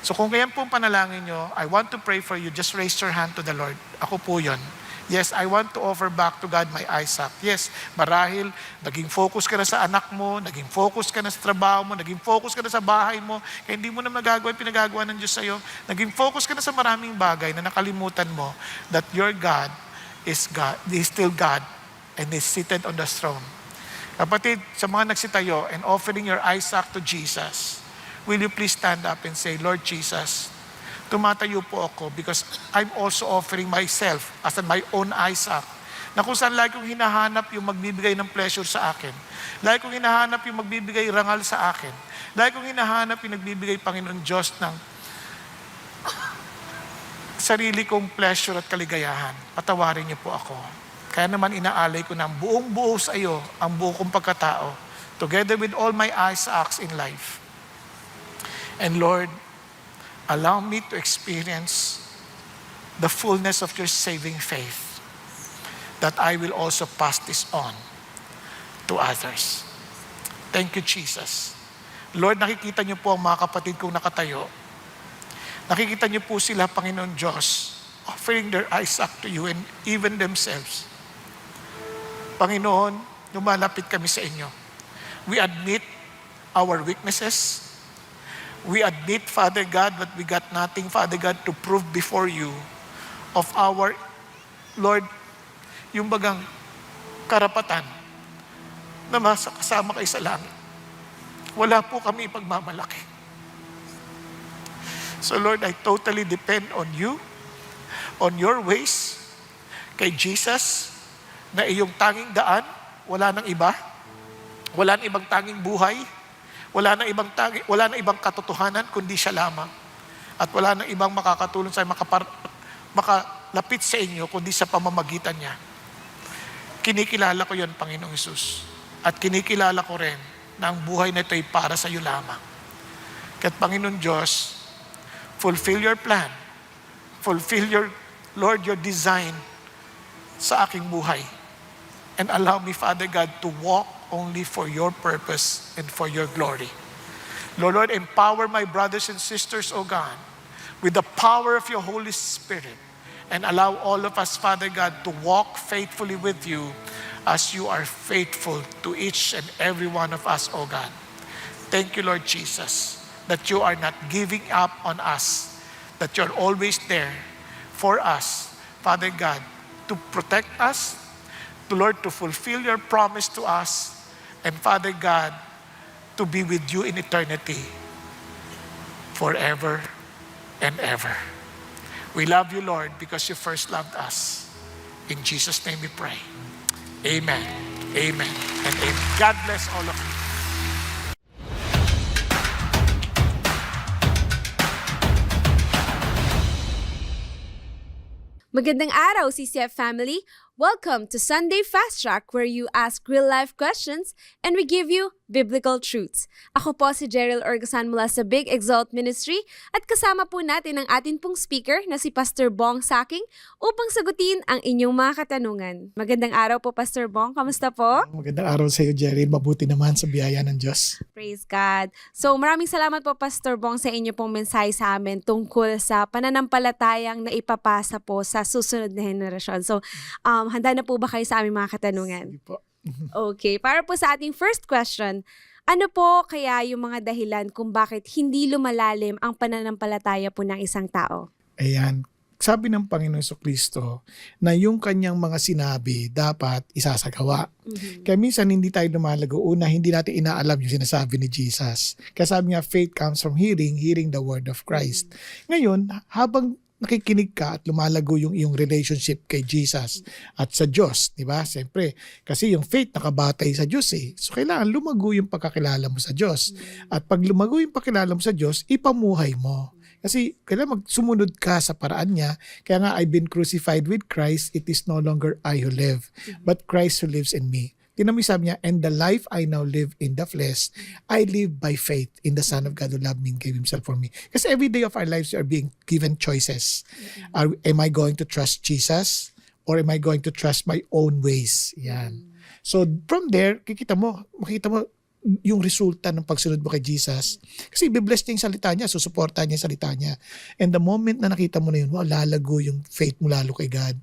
So kung kayan pong panalangin nyo, I want to pray for you, just raise your hand to the Lord. Ako po yun. Yes, I want to offer back to God my Isaac. Yes, marahil, naging focus ka na sa anak mo, naging focus ka na sa trabaho mo, naging focus ka na sa bahay mo, kaya hindi mo na magagawa yung pinagagawa ng Diyos sa'yo. Naging focus ka na sa maraming bagay na nakalimutan mo that your God is God, is still God, and is seated on the throne. Kapatid, sa mga nagsitayo and offering your Isaac to Jesus, will you please stand up and say, Lord Jesus, tumatayo po ako because I'm also offering myself as my own Isaac, na kung saan lagi kong hinahanap yung magbibigay ng pleasure sa akin. Lagi kong hinahanap yung magbibigay rangal sa akin. Lagi kong hinahanap yung nagbibigay Panginoon Diyos ng sarili kong pleasure at kaligayahan. Patawarin niyo po ako. Kaya naman inaalay ko ng buong-buo sa iyo ang buo kong pagkatao, together with all my Isaacs in life. And Lord, allow me to experience the fullness of your saving faith, that I will also pass this on to others. Thank you, Jesus. Lord, nakikita niyo po ang mga kapatid kong nakatayo. Nakikita niyo po sila, Panginoon Diyos, offering their Isaac to you and even themselves. Panginoon, lumalapit kami sa inyo. We admit our weaknesses. We admit, Father God, that we got nothing, Father God, to prove before you of our, Lord, yung bagang karapatan na kasama kayo sa langit. Wala po kami ipagmamalaki. So Lord, I totally depend on you, on your ways, kay Jesus, na iyong tanging daan, wala nang iba, wala nang ibang tanging buhay, wala nang ibang katotohanan, kundi siya lamang. At wala nang ibang makakatulong sa makalapit sa inyo, kundi sa pamamagitan niya. Kinikilala ko yon, Panginoong Hesus. At kinikilala ko rin na ang buhay na ito ay para sa iyo lamang. Kaya't Panginoon Diyos, fulfill your plan. Fulfill your, Lord, your design sa aking buhay. And allow me, Father God, to walk only for your purpose and for your glory. Lord, empower my brothers and sisters, O God, with the power of your Holy Spirit. And allow all of us, Father God, to walk faithfully with you as you are faithful to each and every one of us, O God. Thank you, Lord Jesus, that you are not giving up on us, that you're always there for us, Father God, to protect us, to Lord, to fulfill your promise to us, and Father God, to be with you in eternity, forever and ever. We love you, Lord, because you first loved us. In Jesus' name we pray. Amen, amen, and amen. God bless all of you. Magandang araw, CCF family! Welcome to Sunday Fast Track, where you ask real-life questions and we give you biblical truths. Ako po si Jeryl Orgasan mula sa Big Exalt Ministry at kasama po natin ang atin pong speaker na si Pastor Bong Saking upang sagutin ang inyong mga katanungan. Magandang araw po, Pastor Bong. Kamusta po? Magandang araw sa iyo, Jerry. Mabuti naman sa biyaya ng Diyos. Praise God. So maraming salamat po, Pastor Bong, sa inyo pong mensahe sa amin tungkol sa pananampalatayang na ipapasa po sa susunod na henerasyon. So, handa na po ba kayo sa aming mga katanungan? Sige po. Okay. Para po sa ating first question, ano po kaya yung mga dahilan kung bakit hindi lumalalim ang pananampalataya po ng isang tao? Ayan. Sabi ng Panginoon Jesucristo na yung kanyang mga sinabi dapat isasagawa. Kaya minsan hindi tayo lumalago. Una, hindi natin inaalam yung sinasabi ni Jesus. Kaya sabi nga, faith comes from hearing, hearing the word of Christ. Ngayon, habang nakikinig ka at lumalago yung iyong relationship kay Jesus at sa Diyos, di ba? Siyempre, kasi yung faith nakabatay sa Diyos eh. So, kailangan lumago yung pagkakilala mo sa Diyos. At pag lumago yung pagkakilala mo sa Diyos, ipamuhay mo. Kasi kailangan magsumunod ka sa paraan niya. Kaya nga, I've been crucified with Christ. It is no longer I who live, but Christ who lives in me. Tinan mo, sabi niya, and the life I now live in the flesh, I live by faith in the Son of God who loved me and gave Himself for me. Kasi every day of our lives, we are being given choices. Am I going to trust Jesus? Or am I going to trust my own ways? Yan. So from there, makita mo yung resulta ng pagsunod mo kay Jesus. Kasi i-bless niya yung salita niya, susuporta niya yung salita niya. And the moment na nakita mo na yun, lalago yung faith mo lalo kay God.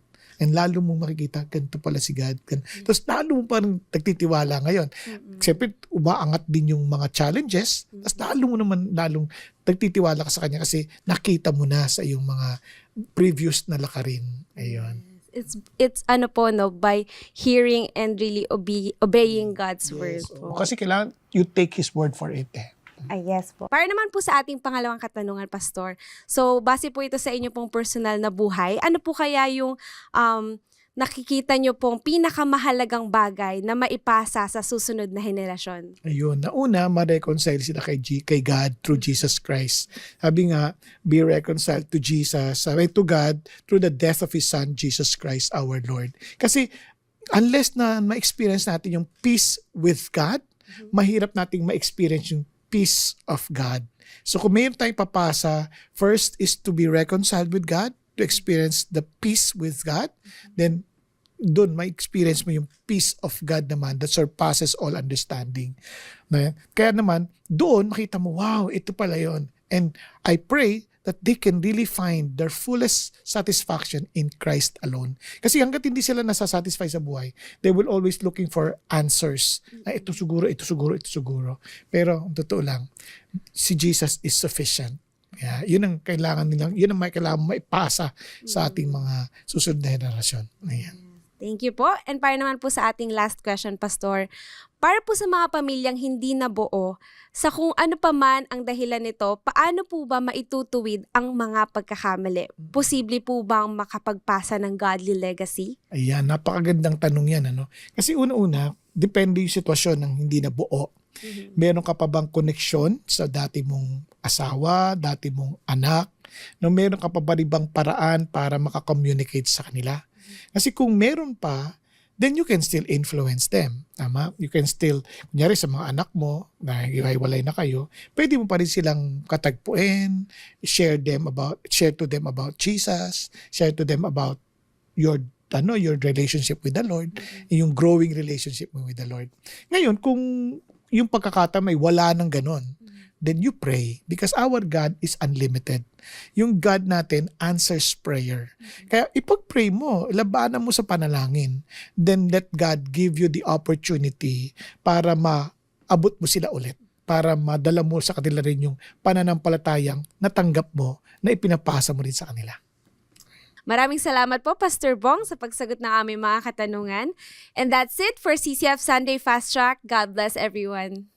And lalo mong makikita, ganito pala si God. Tapos lalo mo parang nagtitiwala ngayon. Siyempre, umaangat din yung mga challenges. Tapos lalo mo naman, lalong nagtitiwala ka sa Kanya kasi nakita mo na sa iyong mga previous na lakarin. Ayun. It's ano po, no, by hearing and really obeying God's word po. Kasi kailangan you take His word for it eh. Yes po. Para naman po sa ating pangalawang katanungan, Pastor. So, base po ito sa inyo pong personal na buhay, ano po kaya yung nakikita nyo pong pinakamahalagang bagay na maipasa sa susunod na henerasyon? Ayun. Nauna, ma-reconcile sila kay God through Jesus Christ. Sabi nga, be reconciled to Jesus, to God, through the death of His Son, Jesus Christ, our Lord. Kasi, unless na ma-experience natin yung peace with God, mahirap nating ma-experience yung peace of God. So kung mayroon tayong papasa, first is to be reconciled with God, to experience the peace with God. Then, doon may experience mo yung peace of God naman that surpasses all understanding. Kaya naman, doon makita mo, wow, ito pala yun. And I pray that they can really find their fullest satisfaction in Christ alone. Kasi hanggat hindi sila nasasatisfy sa buhay, they will always looking for answers. Na ito siguro, ito siguro, ito siguro. Pero, ang totoo lang, si Jesus is sufficient. Yeah, yun ang kailangan nilang, yun ang may kailangan maipasa sa ating mga susunod na henerasyon. Ayan. Thank you po. And para naman po sa ating last question, Pastor, para po sa mga pamilyang hindi nabuo, sa kung ano pa man ang dahilan nito, paano po ba maitutuwid ang mga pagkakamali? Posible po bang makapagpasa ng godly legacy? Ayan, napakagandang tanong yan. Ano? Kasi una-una, depende yung sitwasyon ng hindi nabuo. Meron ka pa bang koneksyon sa dati mong asawa, dati mong anak? No, meron ka pa ba bang paraan para makakommunicate sa kanila? Kasi kung meron pa, then you can still influence them. Tama? You can still, kunyari sa mga anak mo, na hiwalay na kayo, pwede mo pa rin silang katagpuin, share to them about Jesus, share to them about your relationship with the Lord, yung growing relationship mo with the Lord. Ngayon, kung yung pagkakataon may wala ng ganon, then you pray because our God is unlimited. Yung God natin answers prayer. Kaya ipag-pray mo, labanan mo sa panalangin, then let God give you the opportunity para maabot mo sila ulit, para madala mo sa kanila rin yung pananampalatayang natanggap mo na ipinapasa mo rin sa kanila. Maraming salamat po, Pastor Bong, sa pagsagot ng aming mga katanungan. And that's it for CCF Sunday Fast Track. God bless everyone.